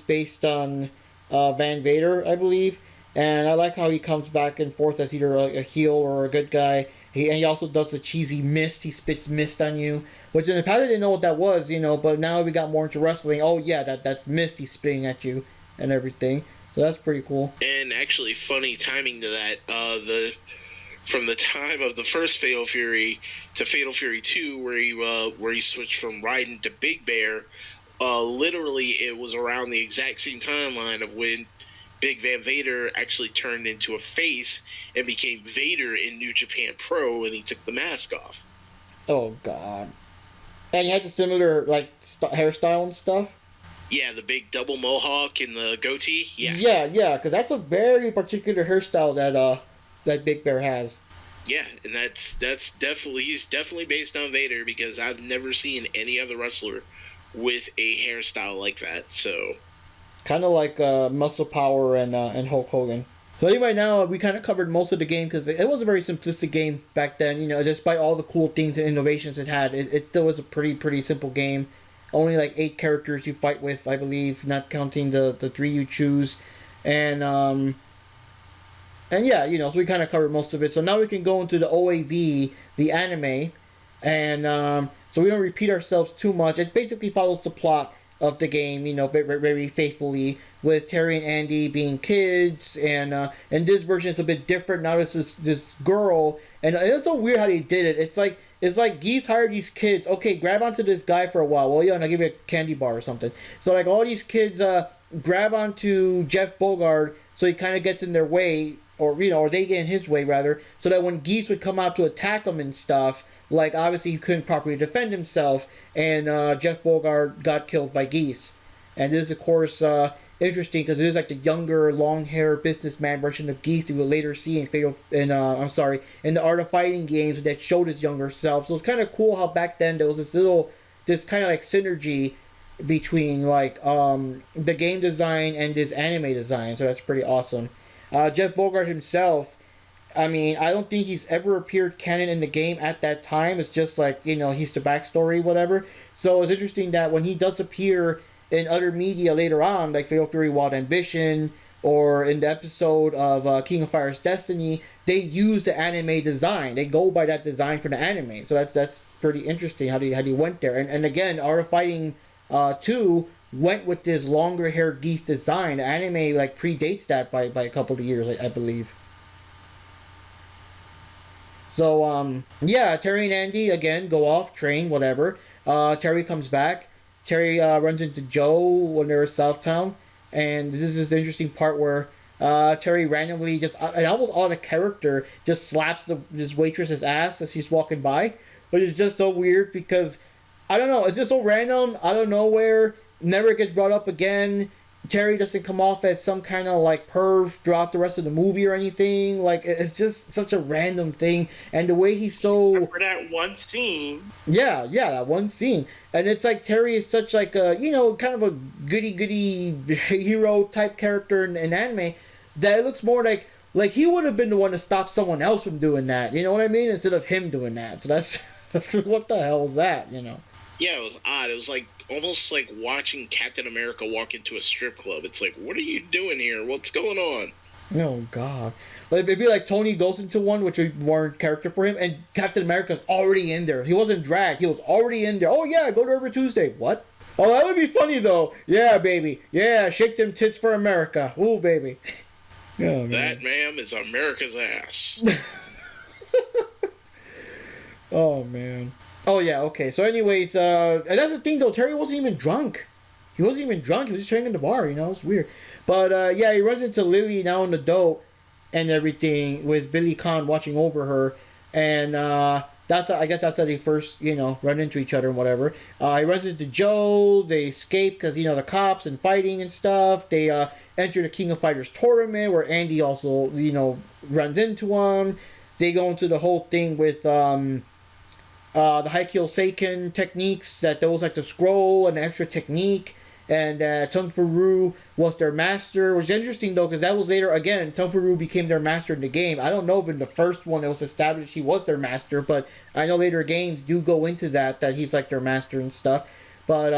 based on Van Vader, I believe, and I like how he comes back and forth as either a heel or a good guy. He also does the cheesy mist. He spits mist on you, which in the past I didn't know what that was, But now we got more into wrestling. Oh yeah, that's mist. He's spitting at you and everything. So that's pretty cool. And actually, funny timing to that. From the time of the first Fatal Fury to Fatal Fury 2, where he switched from Raiden to Big Bear, literally it was around the exact same timeline of when Big Van Vader actually turned into a face and became Vader in New Japan Pro, and he took the mask off. Oh God! And he had the similar hairstyle and stuff. Yeah, the big double mohawk and the goatee. Yeah. Yeah, because that's a very particular hairstyle that Big Bear has. Yeah, and that's definitely, he's definitely based on Vader, because I've never seen any other wrestler with a hairstyle like that. So kind of like Muscle Power and Hulk Hogan. So anyway, now we kind of covered most of the game because it was a very simplistic game back then. Despite all the cool things and innovations it had, it still was a pretty simple game. Only like 8 characters you fight with, I believe, not counting the 3 you choose, and yeah, so we kind of covered most of it. So now we can go into the OAV, the anime, and so we don't repeat ourselves too much. It basically follows the plot of the game, very, very faithfully, with Terry and Andy being kids, and this version is a bit different. Now this girl, and it's so weird how they did it. It's like Geese hired these kids. Okay, grab onto this guy for a while. Well, yeah, and I'll give you a candy bar or something. So like all these kids grab onto Jeff Bogard, so he kind of gets in their way, or they get in his way rather, so that when Geese would come out to attack him and stuff, like obviously he couldn't properly defend himself, and Jeff Bogard got killed by Geese. And this is of course interesting because it is like the younger, long-hair businessman version of Geese you will later see in in the Art of Fighting games that showed his younger self. So it's kind of cool how back then there was this kind of like synergy between like the game design and this anime design. So that's pretty awesome. Jeff Bogart himself, I mean, I don't think he's ever appeared canon in the game at that time. It's just like, he's the backstory, whatever. So it's interesting that when he does appear in other media later on, like Fatal Fury Wild Ambition, or in the episode of King of Fire's Destiny, they use the anime design. They go by that design for the anime. So that's pretty interesting how they went there. And again, Art of Fighting 2 went with this longer hair Geese design. The anime predates that by a couple of years, I believe. So yeah, Terry and Andy again go off, train, whatever. Terry comes back. Terry runs into Joe when they're in Southtown, and this is the interesting part where Terry randomly just an almost out of character just slaps this waitress's ass as she's walking by, which is just so weird because I don't know, it's just so random out of nowhere. Never gets brought up again. Terry doesn't come off as some kind of perv throughout the rest of the movie or anything. It's just such a random thing, and the way he's so for that one scene. Yeah, that one scene, and it's like Terry is such a kind of a goody hero type character in anime that it looks more like he would have been the one to stop someone else from doing that. You know what I mean? Instead of him doing that. So that's what the hell is that? Yeah, it was odd. It was almost like watching Captain America walk into a strip club. It's like, what are you doing here? What's going on? Oh, God. Maybe Tony goes into one, which would be more character for him, and Captain America's already in there. He wasn't dragged. He was already in there. Oh, yeah, go to every Tuesday. What? Oh, that would be funny, though. Yeah, baby. Yeah, shake them tits for America. Ooh, baby. Oh, man. That, ma'am, is America's ass. Oh, man. Oh, yeah, okay. So anyways, and that's the thing, though. Terry wasn't even drunk. He wasn't even drunk. He was just chilling in the bar, It's weird. But, yeah, he runs into Lily now in the dope and everything with Billy Khan watching over her. And I guess that's how they first, run into each other and whatever. He runs into Joe. They escape because, the cops and fighting and stuff. They enter the King of Fighters tournament where Andy also, runs into him. They go into the whole thing with... the Haikyo Seiken techniques, that there was the scroll and the extra technique, and Tung Fu was their master, which is interesting though, because that was later, again, Tung Fu became their master in the game. I don't know if in the first one it was established he was their master, but I know later games do go into that he's like their master and stuff. But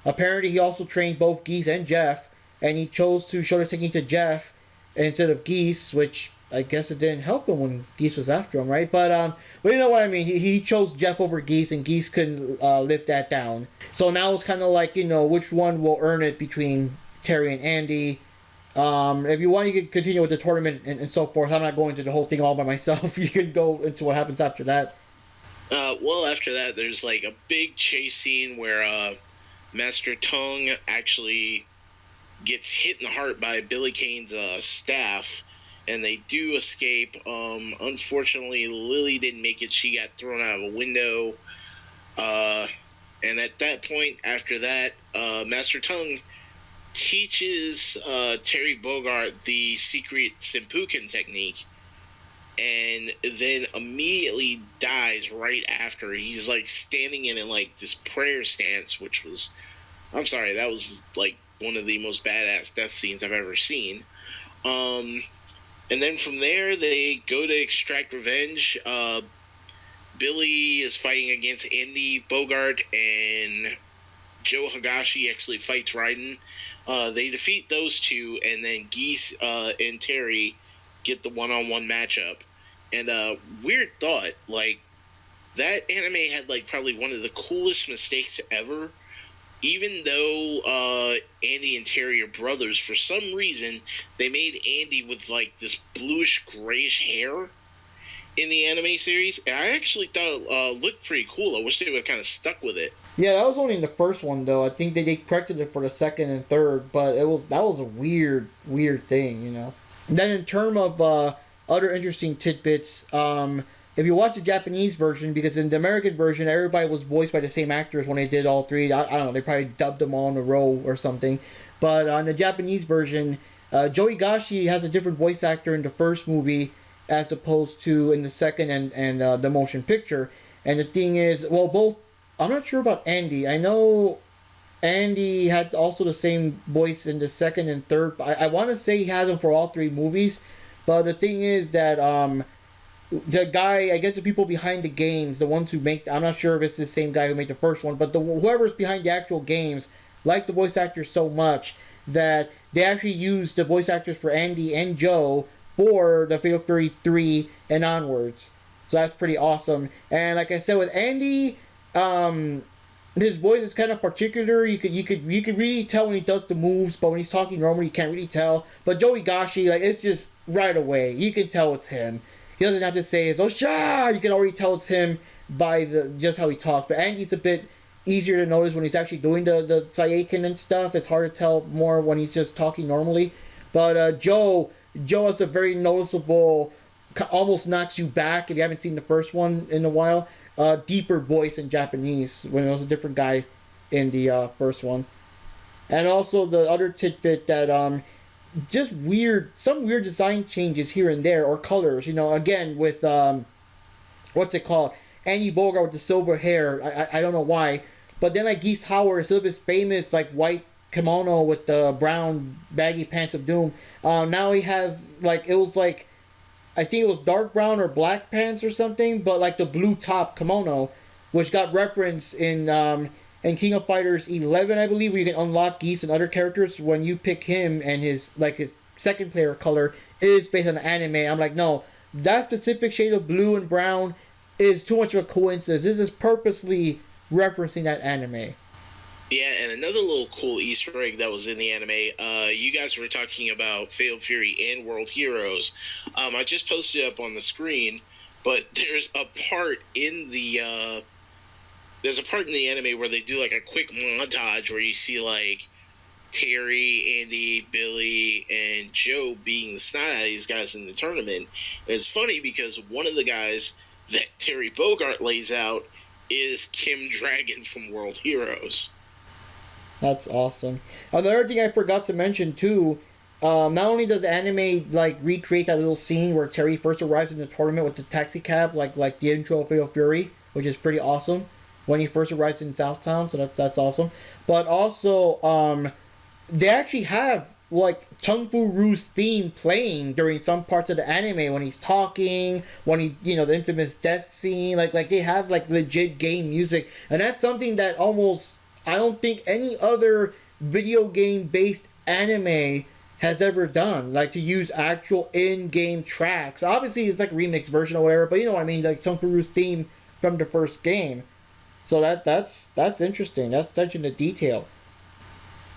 apparently he also trained both Geese and Jeff, and he chose to show the technique to Jeff instead of Geese, which I guess it didn't help him when Geese was after him, right? But you know what I mean. He chose Jeff over Geese, and Geese couldn't lift that down. So now it's kind of like, which one will earn it between Terry and Andy. If you want, you can continue with the tournament and so forth. I'm not going into the whole thing all by myself. You can go into what happens after that. Well, after that, there's like a big chase scene where Master Tung actually gets hit in the heart by Billy Kane's staff, and they do escape. Unfortunately, Lily didn't make it. She got thrown out of a window. And at that point, after that, Master Tung teaches Terry Bogard the secret Senpuken technique, and then immediately dies right after. He's like standing in like this prayer stance, which was, I'm sorry, that was like one of the most badass death scenes I've ever seen. And then from there, they go to extract revenge. Billy is fighting against Andy Bogart, and Joe Higashi actually fights Raiden. They defeat those two, and then Geese and Terry get the one-on-one matchup. And weird thought, like, that anime had like probably one of the coolest mistakes ever. Even though Andy and Terry are brothers, for some reason they made Andy with like this bluish grayish hair in the anime series, and I actually thought it looked pretty cool. I wish they would have kind of stuck with it. Yeah, that was only in the first one though. I think they corrected it for the second and third, but that was a weird thing, And then in terms of other interesting tidbits, if you watch the Japanese version, because in the American version, everybody was voiced by the same actors when they did all three. I don't know, they probably dubbed them all in a row or something. But on the Japanese version, Joe Higashi has a different voice actor in the first movie as opposed to in the second and the motion picture. And the thing is, well, both, I'm not sure about Andy. I know Andy had also the same voice in the second and third. I want to say he has them for all three movies. But the thing is that the guy, I guess the people behind the games, the ones who make, I'm not sure if it's the same guy who made the first one, but whoever's behind the actual games like the voice actors so much that they actually used the voice actors for Andy and Joe for the Fatal Fury 3 and onwards. So that's pretty awesome. And like I said, with Andy, his voice is kind of particular. You could really tell when he does the moves, but when he's talking normally, you can't really tell. But Joe Higashi, like, it's just right away. You can tell it's him. He doesn't have to say his "Osha." You can already tell it's him by just how he talks. But Andy's a bit easier to notice when he's actually doing the Saiken and stuff. It's hard to tell more when he's just talking normally. But Joe has a very noticeable, almost knocks you back if you haven't seen the first one in a while. Deeper voice in Japanese when it was a different guy in the first one. And also the other tidbit that just some weird design changes here and there, or colors, again with what's it called, Andy Bogart with the silver hair. I don't know why, but then like Geese Howard, instead of his famous like white kimono with the brown baggy pants of doom, now he has like, it was like, I think it was dark brown or black pants or something, but like the blue top kimono, which got referenced in King of Fighters 11, I believe, where you can unlock Geese and other characters. When you pick him and his second player color is based on an anime, I'm like, no, that specific shade of blue and brown is too much of a coincidence. This is purposely referencing that anime. Yeah, and another little cool Easter egg that was in the anime, you guys were talking about Fatal Fury and World Heroes. I just posted it up on the screen, but there's a part in the anime where they do like a quick montage where you see like Terry, Andy, Billy, and Joe being the snot out of these guys in the tournament. And it's funny because one of the guys that Terry Bogart lays out is Kim Dragon from World Heroes. That's awesome. Another thing I forgot to mention too, not only does anime like recreate that little scene where Terry first arrives in the tournament with the taxi cab, like the intro of Fatal Fury, which is pretty awesome. when he first arrives in Southtown. So that's awesome. But also, they actually have like Tung Fu Ru's theme playing during some parts of the anime when he's talking, when he, the infamous death scene. Like they have like legit game music, and that's something that almost I don't think any other video game based anime has ever done, like to use actual in-game tracks. Obviously it's like a remix version or whatever, but you know what I mean, like Tung Fu Ru's theme from the first game. So that's interesting. That's attention to detail.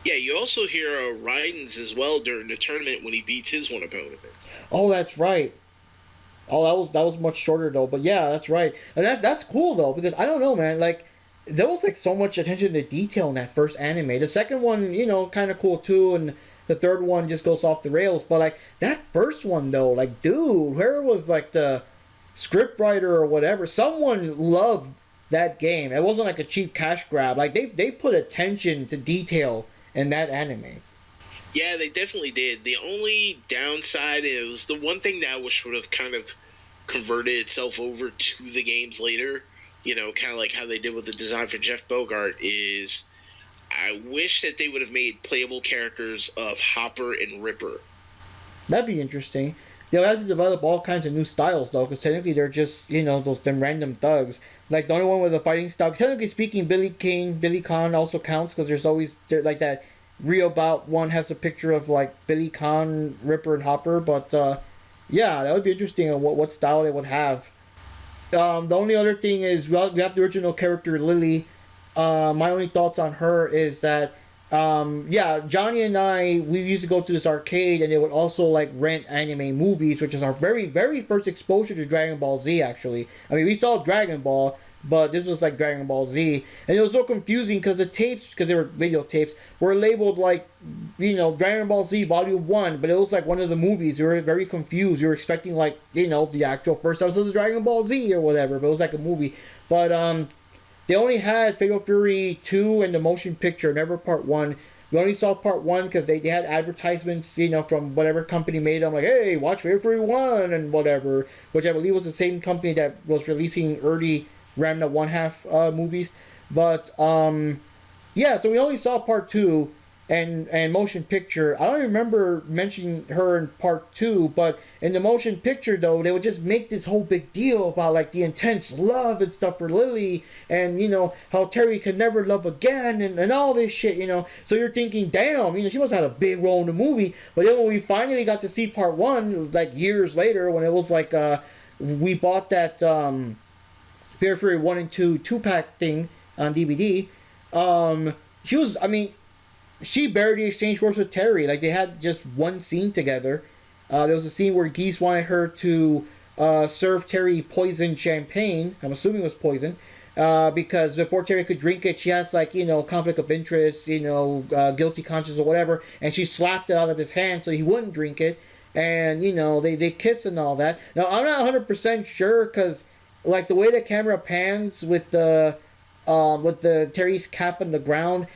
Yeah, you also hear Raiden's as well during the tournament when he beats his one opponent. Oh, that's right. Oh, that was much shorter though, but yeah, that's right. And that's cool though, because I don't know, man, like there was like so much attention to detail in that first anime. The second one, kind of cool too, and the third one just goes off the rails. But like that first one though, like dude, where was like the script writer or whatever? Someone loved that game. It wasn't like a cheap cash grab. Like they put attention to detail in that anime. Yeah, they definitely did. The only downside is the one thing that was sort of kind of converted itself over to the games later, kind of like how they did with the design for Jeff Bogart, is I wish that they would have made playable characters of Hopper and Ripper. That'd be interesting. They'll have to develop all kinds of new styles though, because technically they're just, them random thugs. Like the only one with a fighting style, technically speaking, Billy Khan also counts, because there's always like that Real-Bout one has a picture of like Billy Khan, Ripper, and Hopper. But yeah, that would be interesting on what style they would have. The only other thing is we have the original character Lily. My only thoughts on her is that Johnny and I, we used to go to this arcade, and they would also like rent anime movies, which is our very, very first exposure to Dragon Ball Z, actually. I mean, we saw Dragon Ball, but this was like Dragon Ball Z, and it was so confusing because the tapes, because they were videotapes, were labeled like, Dragon Ball Z Volume 1, but it was like one of the movies. We were very confused. We were expecting like, the actual first episode of Dragon Ball Z or whatever, but it was like a movie. But they only had Fatal Fury 2 and the motion picture, never Part 1. We only saw Part 1 because they had advertisements, from whatever company made them, like, hey, watch Fatal Fury 1 and whatever, which I believe was the same company that was releasing early Ramna 1/2 movies. But, yeah, so we only saw Part 2 and motion picture. I don't remember mentioning her in Part 2, but in the motion picture, though, they would just make this whole big deal about, like, the intense love and stuff for Lily, and, how Terry could never love again, and all this shit, So you're thinking, damn, she must have had a big role in the movie. But then when we finally got to see Part 1, like, years later, when it was, like, we bought that Fatal Fury 1 and 2 2-pack thing on DVD, she barely exchanged words with Terry. Like, they had just one scene together. There was a scene where Geese wanted her to serve Terry poisoned champagne. I'm assuming it was poison. Because before Terry could drink it, she has, like, conflict of interest, guilty conscience or whatever. And she slapped it out of his hand so he wouldn't drink it. And, they kissed and all that. Now, I'm not 100% sure because, like, the way the camera pans with the Terry's cap on the ground,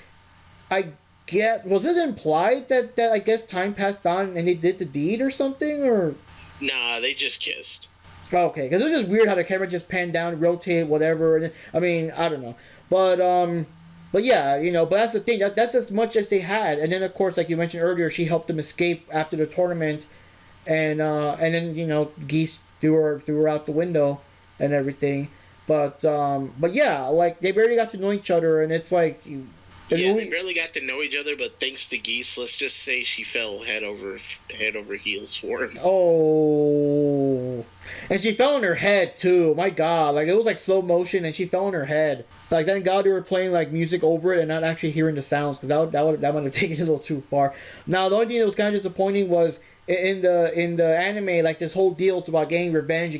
was it implied that I guess time passed on and they did the deed or something, or? Nah, they just kissed. Okay, because it was just weird how the camera just panned down, rotated, whatever. And I mean, I don't know, but yeah, but that's the thing. That's as much as they had. And then of course, like you mentioned earlier, she helped them escape after the tournament, and then Geese threw her out the window and everything. But yeah, like they barely got to know each other, and it's like. They barely got to know each other, but thanks to Geese, let's just say she fell head over heels for him. Oh, and she fell on her head too. My God, like it was like slow motion, and she fell on her head. Like thank God they were playing like music over it and not actually hearing the sounds, because that might have taken it a little too far. Now the only thing that was kind of disappointing was in the anime, like this whole deal is about getting revenge. I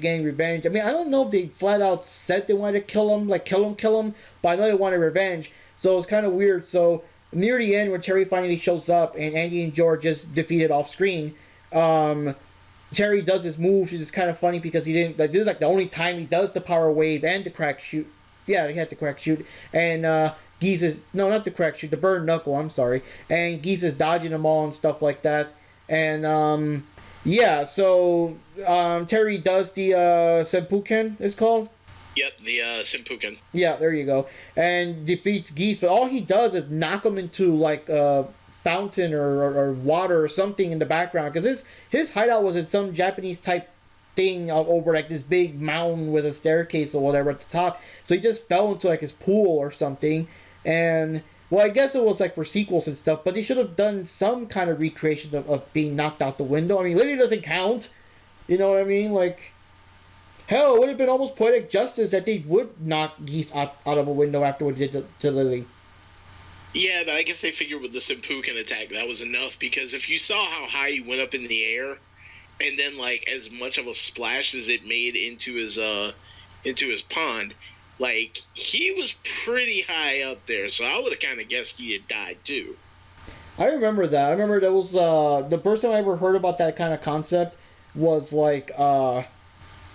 mean, I don't know if they flat out said they wanted to kill him, like kill him, but I know they wanted revenge. So it's kind of weird. So near the end, when Terry finally shows up and Andy and George just defeated off screen, Terry does his move, which is kind of funny because he didn't. Like this is like the only time he does the power wave and the crack shoot. Yeah, he had the crack shoot, and Geese is not the crack shoot, the burn knuckle. I'm sorry, and Geese is dodging them all and stuff like that. And yeah, so Terry does the Senpuken, it's called. Yep, the Simpukan. Yeah, there you go. And defeats Geese, but all he does is knock him into like a fountain or water or something in the background. Because his hideout was in some Japanese type thing over like this big mountain with a staircase or whatever at the top. So he just fell into like his pool or something. And well, I guess it was like for sequels and stuff, but they should have done some kind of recreation of being knocked out the window. I mean, Lily doesn't count. You know what I mean? Like, hell, it would have been almost poetic justice that they would knock Geese out of a window after what they did to Lily. Yeah, but I guess they figured with the Simpukan attack that was enough, because if you saw how high he went up in the air, and then like as much of a splash as it made into his pond, like he was pretty high up there, so I would have kind of guessed he had died too. I remember that. I remember that was the first time I ever heard about that kind of concept was like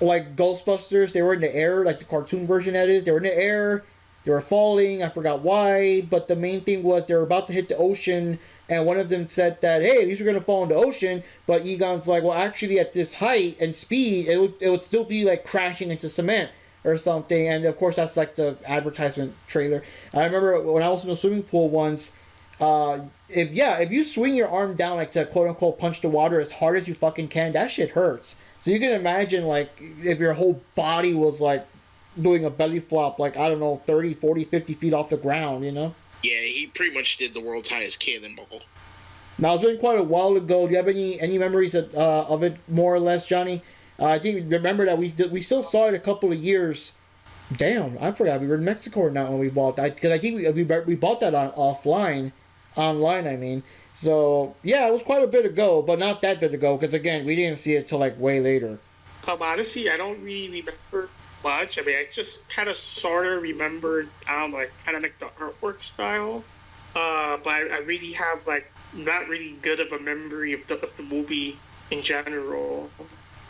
Ghostbusters. They were in the air, like the cartoon version that is. They were in the air. They were falling. I forgot why, but the main thing was they were about to hit the ocean, and one of them said that, hey, these are going to fall in the ocean, but Egon's like, well, actually at this height and speed, it would still be like crashing into cement or something. And of course that's like the advertisement trailer. I remember when I was in a swimming pool once, if you swing your arm down like to quote unquote punch the water as hard as you fucking can, that shit hurts. So you can imagine like if your whole body was like doing a belly flop, like, I don't know, 30, 40, 50 feet off the ground, you know? Yeah, he pretty much did the world's highest cannonball. Now, it's been quite a while ago. Do you have any memories of it, more or less, Johnny? I think, remember that we still saw it a couple of years. Damn, I forgot we were in Mexico or not when we bought that. Because I think we bought that online, I mean. So, yeah, it was quite a bit ago, but not that bit ago, because, again, we didn't see it till, like, way later. Honestly, I don't really remember much. I mean, I just kind of sort of remembered, like, kind of like the artwork style. But I really have, like, not really good of a memory of the movie in general.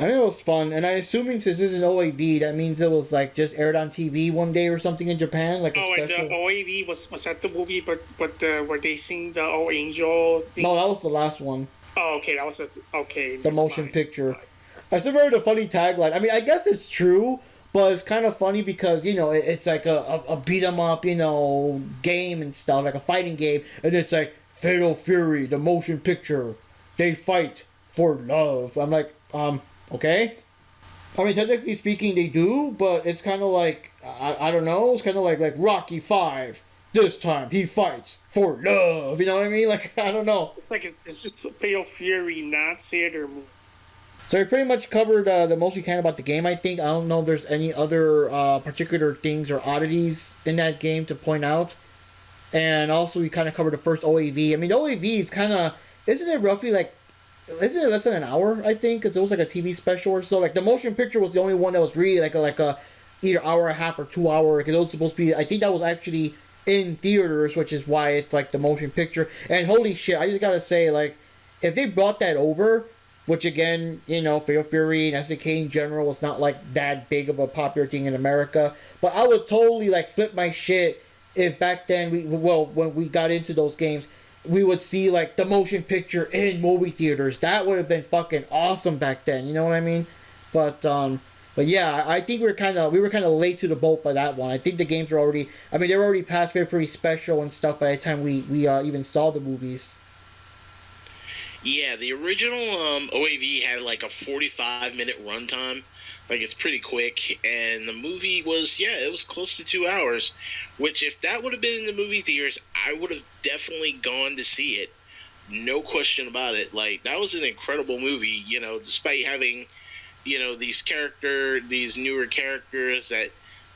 I think it was fun, and I'm assuming since this is an OAV, that means it was, like, just aired on TV one day or something in Japan, like a special... and the OAV was that the movie, but where they sing the Oh Angel thing? No, that was the last one. Oh, okay, that was okay. The motion picture. I still remember the funny tagline. I mean, I guess it's true, but it's kind of funny because, you know, it's like a beat 'em up, you know, game and stuff, like a fighting game, and it's like Fatal Fury, the motion picture. They fight for love. I'm like, okay. I mean, technically speaking, they do, but it's kind of like, I don't know, it's kind of like Rocky 5. This time he fights for love. You know what I mean? Like, I don't know. Like, it's just Fatal Fury, not theater movie. So we pretty much covered the most we can about the game, I think. I don't know if there's any other particular things or oddities in that game to point out. And also we kind of covered the first OAV. I mean, the OAV is kind of, isn't it roughly like, isn't it less than an hour, I think? Because it was like a TV special or so. Like, the motion picture was the only one that was really like a either hour and a half or 2 hour. Because it was supposed to be, I think that was actually in theaters, which is why it's like the motion picture. And holy shit, I just gotta say, like, if they brought that over, which again, you know, Fatal Fury and SNK in general was not like that big of a popular thing in America, but I would totally like flip my shit if back then when we got into those games, we would see like the motion picture in movie theaters. That would have been fucking awesome back then. You know what I mean? But yeah, I think we were kind of late to the boat by that one. I think the games were already, I mean, they were already past pretty special and stuff by the time we even saw the movies. Yeah, the original OAV had like a 45-minute runtime. Like, it's pretty quick. And the movie was, it was close to 2 hours. Which, if that would have been in the movie theaters, I would have definitely gone to see it. No question about it. Like, that was an incredible movie, you know, despite having, you know, these newer characters that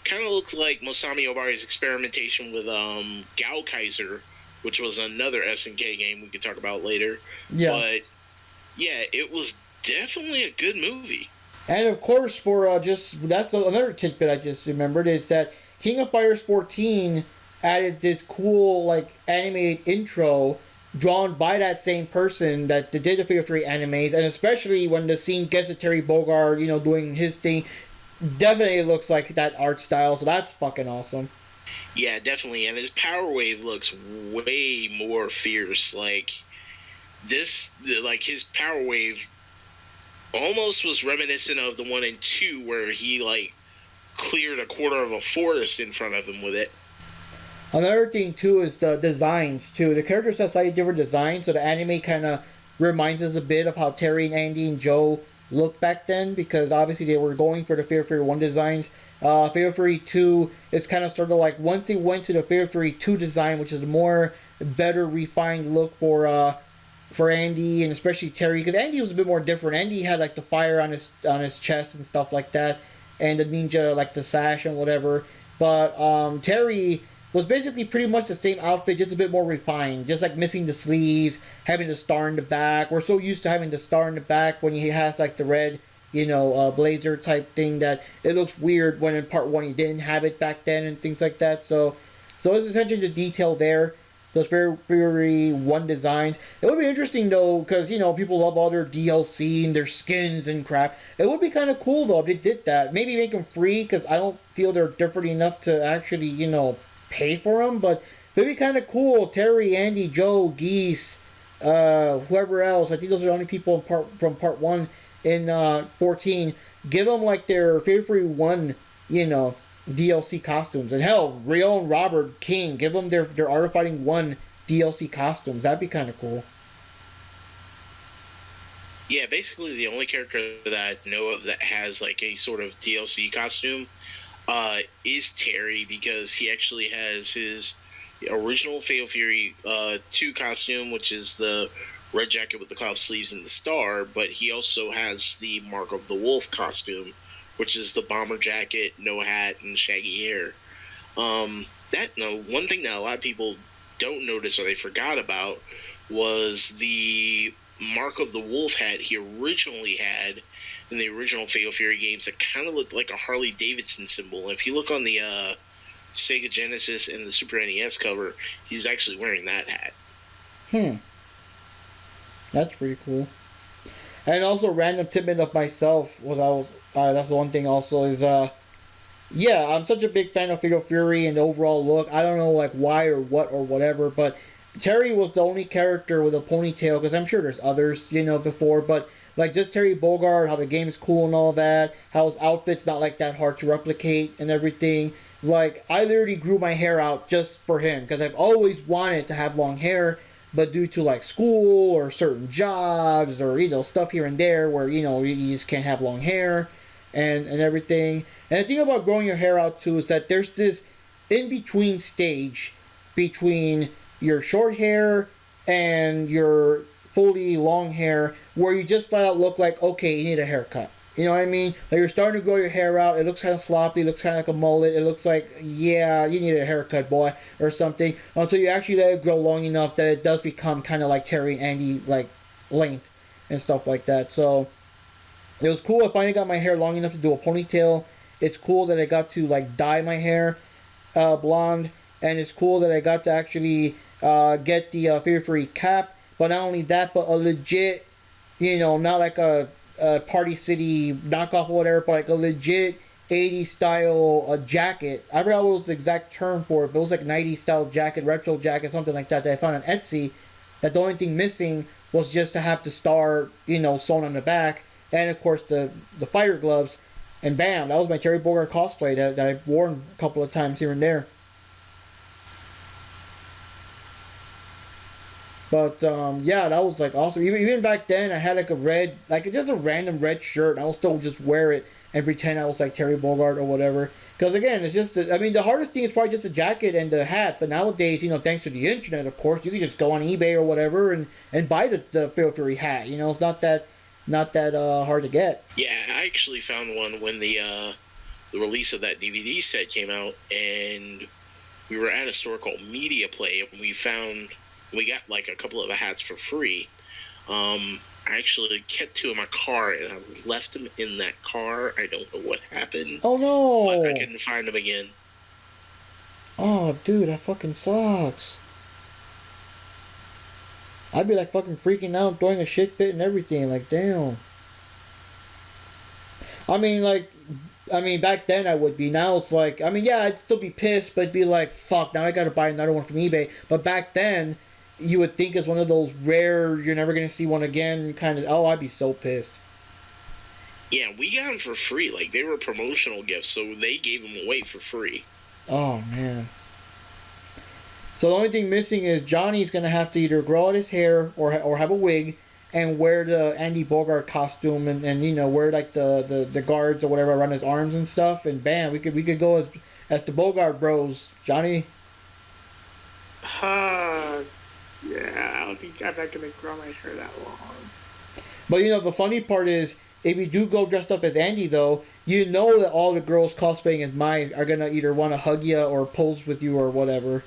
kind of looked like Masami Obari's experimentation with Gal Kaiser, which was another SNK game we could talk about later. Yeah. But, yeah, it was definitely a good movie. And, of course, for that's another tidbit I just remembered, is that King of Fighters 14 added this cool, like, animated intro drawn by that same person that did the Fatal Fury animes, and especially when the scene gets to Terry Bogard, you know, doing his thing, definitely looks like that art style, so that's fucking awesome. Yeah, definitely, and his Power Wave looks way more fierce. Like, his Power Wave almost was reminiscent of the one in 2 where he, like, cleared a quarter of a forest in front of him with it. Another thing too is the designs too. The characters have slightly different designs, so the anime kind of reminds us a bit of how Terry and Andy and Joe looked back then, because obviously they were going for the Fatal Fury 1 designs. Fatal Fury 2 is kind of sort of like once they went to the Fatal Fury 2 design, which is a more better refined look for Andy and especially Terry, because Andy was a bit more different. Andy had like the fire on his chest and stuff like that, and the ninja like the sash and whatever. But Terry was basically pretty much the same outfit, just a bit more refined. Just like missing the sleeves, having the star in the back. We're so used to having the star in the back when he has like the red, blazer type thing, that it looks weird when in part 1 he didn't have it back then and things like that. So there's attention to detail there. Those Fury 1 designs. It would be interesting though, because people love all their DLC and their skins and crap. It would be kind of cool though if they did that. Maybe make them free, because I don't feel they're different enough to actually pay for them. But it'd be kind of cool. Terry, Andy, Joe, Geese, whoever else. I think those are the only people from part 1 in 14. Give them like their Fury 1, DLC costumes. And hell, Rio and Robert King, give them their Art of Fighting 1 DLC costumes. That'd be kind of cool. Yeah, basically the only character that I know of that has like a sort of DLC costume is Terry, because he actually has his original Fatal Fury 2 costume, which is the red jacket with the cuff sleeves and the star, but he also has the Mark of the Wolf costume, which is the bomber jacket, no hat, and shaggy hair. One thing that a lot of people don't notice or they forgot about was the Mark of the Wolf hat he originally had in the original Fatal Fury games that kind of looked like a Harley Davidson symbol. And if you look on the Sega Genesis and the Super NES cover, he's actually wearing that hat. That's pretty cool. And also, random tidbit of myself that's the one thing also is I'm such a big fan of Fatal Fury and the overall look. I don't know like why or what or whatever, but Terry was the only character with a ponytail, because I'm sure there's others before, but like just Terry Bogard, how the game is cool and all that, how his outfit's not like that hard to replicate and everything. Like I literally grew my hair out just for him, because I've always wanted to have long hair, but due to like school or certain jobs or stuff here and there where you just can't have long hair and everything. And the thing about growing your hair out too is that there's this in between stage between your short hair and your fully long hair, where you just flat out look like, okay, you need a haircut. You know what I mean? Like you're starting to grow your hair out. It looks kind of sloppy. It looks kind of like a mullet. It looks like, yeah, you need a haircut, boy, or something. Until you actually let it grow long enough that it does become kind of like Terry and Andy, like length and stuff like that. So it was cool. I finally got my hair long enough to do a ponytail. It's cool that I got to like dye my hair blonde, and it's cool that I got to actually get the Fear Free cap. But not only that, but a legit, not like a Party City knockoff or whatever, but like a legit 80s style jacket. I forgot what was the exact term for it, but it was like an 80s style jacket, retro jacket, something like that I found on Etsy. That the only thing missing was just to have the star, sewn on the back, and of course the fighter gloves, and bam, that was my Terry Bogard cosplay that I've worn a couple of times here and there. But that was like awesome. Even back then, I had like a red, like just a random red shirt, and I will still just wear it and pretend I was like Terry Bogard or whatever. Because again, it's just, the hardest thing is probably just a jacket and the hat. But nowadays, thanks to the internet, of course, you can just go on eBay or whatever and buy the Fatal Fury hat. It's not that hard to get. Yeah, I actually found one when the release of that DVD set came out, and we were at a store called Media Play, and we got like a couple of the hats for free. I actually kept 2 in my car, and I left them in that car. I don't know what happened. Oh no! But I couldn't find them again. Oh, dude, that fucking sucks. I'd be like fucking freaking out, throwing a shit fit and everything. Like, damn. Back then I would be. Now it's like, I'd still be pissed, but it'd be like, fuck, now I gotta buy another one from eBay. But back then, you would think it's one of those rare, you're never gonna see one again kind of. Oh, I'd be so pissed. Yeah, we got them for free. Like, they were promotional gifts, so they gave them away for free. Oh man. So the only thing missing is Johnny's gonna have to either grow out his hair or have a wig and wear the Andy Bogart costume and you know wear like the guards or whatever around his arms and stuff and bam we could go as the Bogart Bros. Johnny. Yeah, I don't think I'm not gonna grow my hair that long. But you know the funny part is if you do go dressed up as Andy though, you know that all the girls cosplaying as Mike are gonna either want to hug you or pose with you or whatever.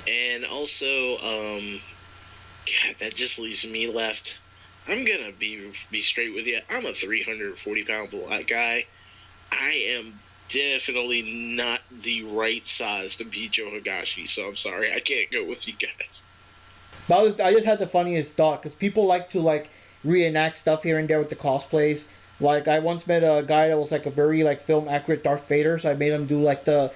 And also, God, that just leaves me left. I'm gonna be straight with you. I'm a 340-pound black guy. I am definitely not the right size to be Joe Higashi, so I'm sorry, I can't go with you guys. But I just had the funniest thought because people like to like reenact stuff here and there with the cosplays. Like I once met a guy that was like a very like film accurate Darth Vader, so I made him do like the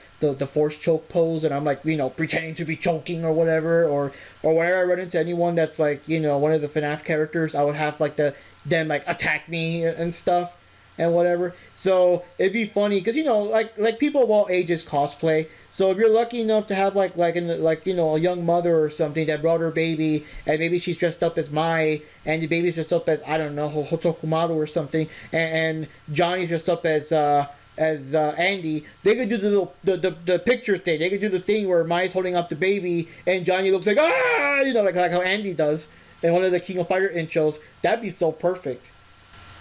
force choke pose, and I'm like you know pretending to be choking or whatever, or whenever I run into anyone that's like you know one of the FNAF characters, I would have like them like attack me and stuff and whatever. So it'd be funny because you know like people of all ages cosplay. So if you're lucky enough to have like you know a young mother or something that brought her baby and maybe she's dressed up as Mai and the baby's dressed up as I don't know Hotokumaru or something and Johnny's dressed up as Andy, they could do the picture thing. They could do the thing where Mai's holding up the baby and Johnny looks like ah you know like how Andy does in one of the King of Fighter intros. That'd be so perfect.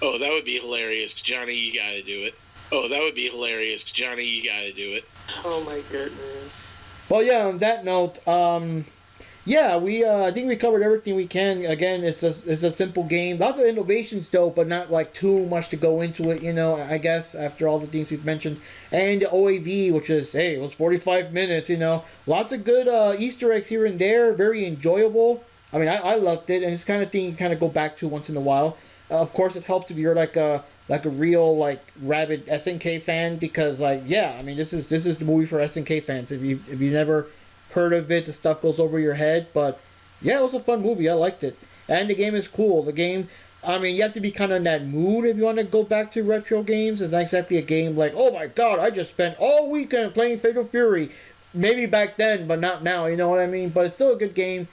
Oh, that would be hilarious. Johnny, you gotta do it. Oh, that would be hilarious. Johnny, you gotta do it. Oh my goodness. Well, yeah, on that note, yeah, we I think we covered everything we can. Again, it's a simple game. Lots of innovations though, but not like too much to go into it, you know, I guess, after all the things we've mentioned. And the OAV, which is, hey, it was 45 minutes, you know. Lots of good Easter eggs here and there. Very enjoyable. I mean, I loved it, and it's kind of thing you kind of go back to once in a while. Of course, it helps if you're like a real like rabid SNK fan because like yeah, I mean this is the movie for SNK fans. If you never heard of it, the stuff goes over your head. But yeah, it was a fun movie. I liked it, and the game is cool. The game, I mean, you have to be kind of in that mood if you want to go back to retro games. It's not exactly a game like oh my god, I just spent all weekend playing Fatal Fury. Maybe back then, but not now. You know what I mean? But it's still a good game.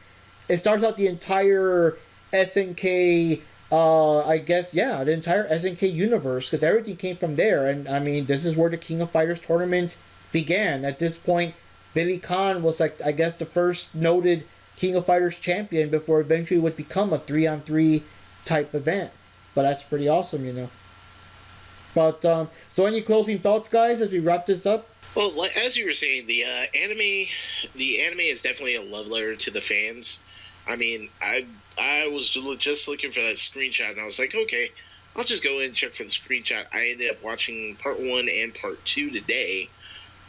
It starts out the entire SNK. I guess, yeah, the entire SNK universe, because everything came from there, and I mean, this is where the King of Fighters tournament began. At this point, Billy Khan was like, I guess, the first noted King of Fighters champion before eventually would become a 3-on-3 type event. But that's pretty awesome, you know. But, so any closing thoughts, guys, as we wrap this up? Well, like, as you were saying, the anime is definitely a love letter to the fans. I mean, I was just looking for that screenshot, and I was like, okay, I'll just go and check for the screenshot. I ended up watching part 1 and part 2 today.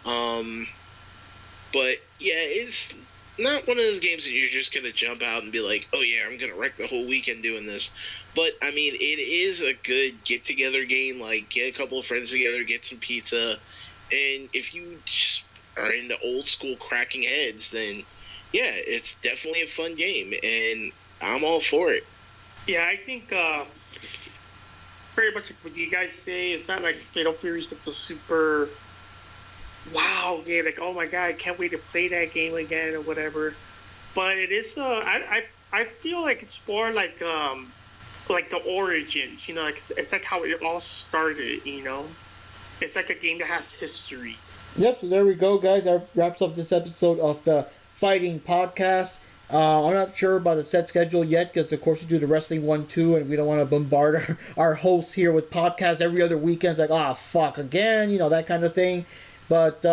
But yeah, it's not one of those games that you're just gonna jump out and be like, oh yeah, I'm gonna wreck the whole weekend doing this. But I mean, it is a good get-together game. Like, get a couple of friends together, get some pizza, and if you just are into old school cracking heads, then yeah, it's definitely a fun game, and I'm all for it. Yeah, I think pretty much like what you guys say. It's not like Fatal Fury's like the super wow game, like oh my god, I can't wait to play that game again or whatever. But it is I feel like it's more like the origins, you know, like it's like how it all started, you know. It's like a game that has history. Yep, so there we go, guys. That wraps up this episode of the Fighting Podcast. I'm not sure about a set schedule yet because, of course, we do the wrestling one too, and we don't want to bombard our hosts here with podcasts every other weekend. It's like, oh, fuck, again, you know, that kind of thing. But,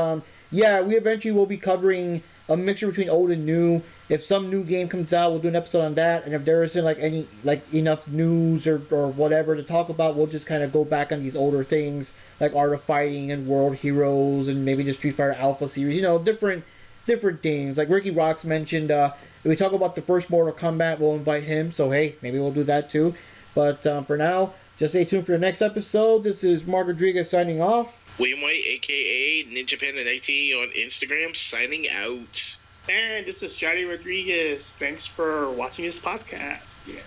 yeah, we eventually will be covering a mixture between old and new. If some new game comes out, we'll do an episode on that. And if there isn't, like, any, like, enough news or whatever to talk about, we'll just kind of go back on these older things, like Art of Fighting and World Heroes and maybe the Street Fighter Alpha series, you know, different things. Like Ricky Rocks mentioned, if we talk about the first Mortal Kombat, we'll invite him. So, hey, maybe we'll do that too. But for now, just stay tuned for the next episode. This is Mark Rodriguez signing off. William White, a.k.a. Ninja Panda 19 on Instagram, signing out. And this is Johnny Rodriguez. Thanks for watching this podcast. Yeah.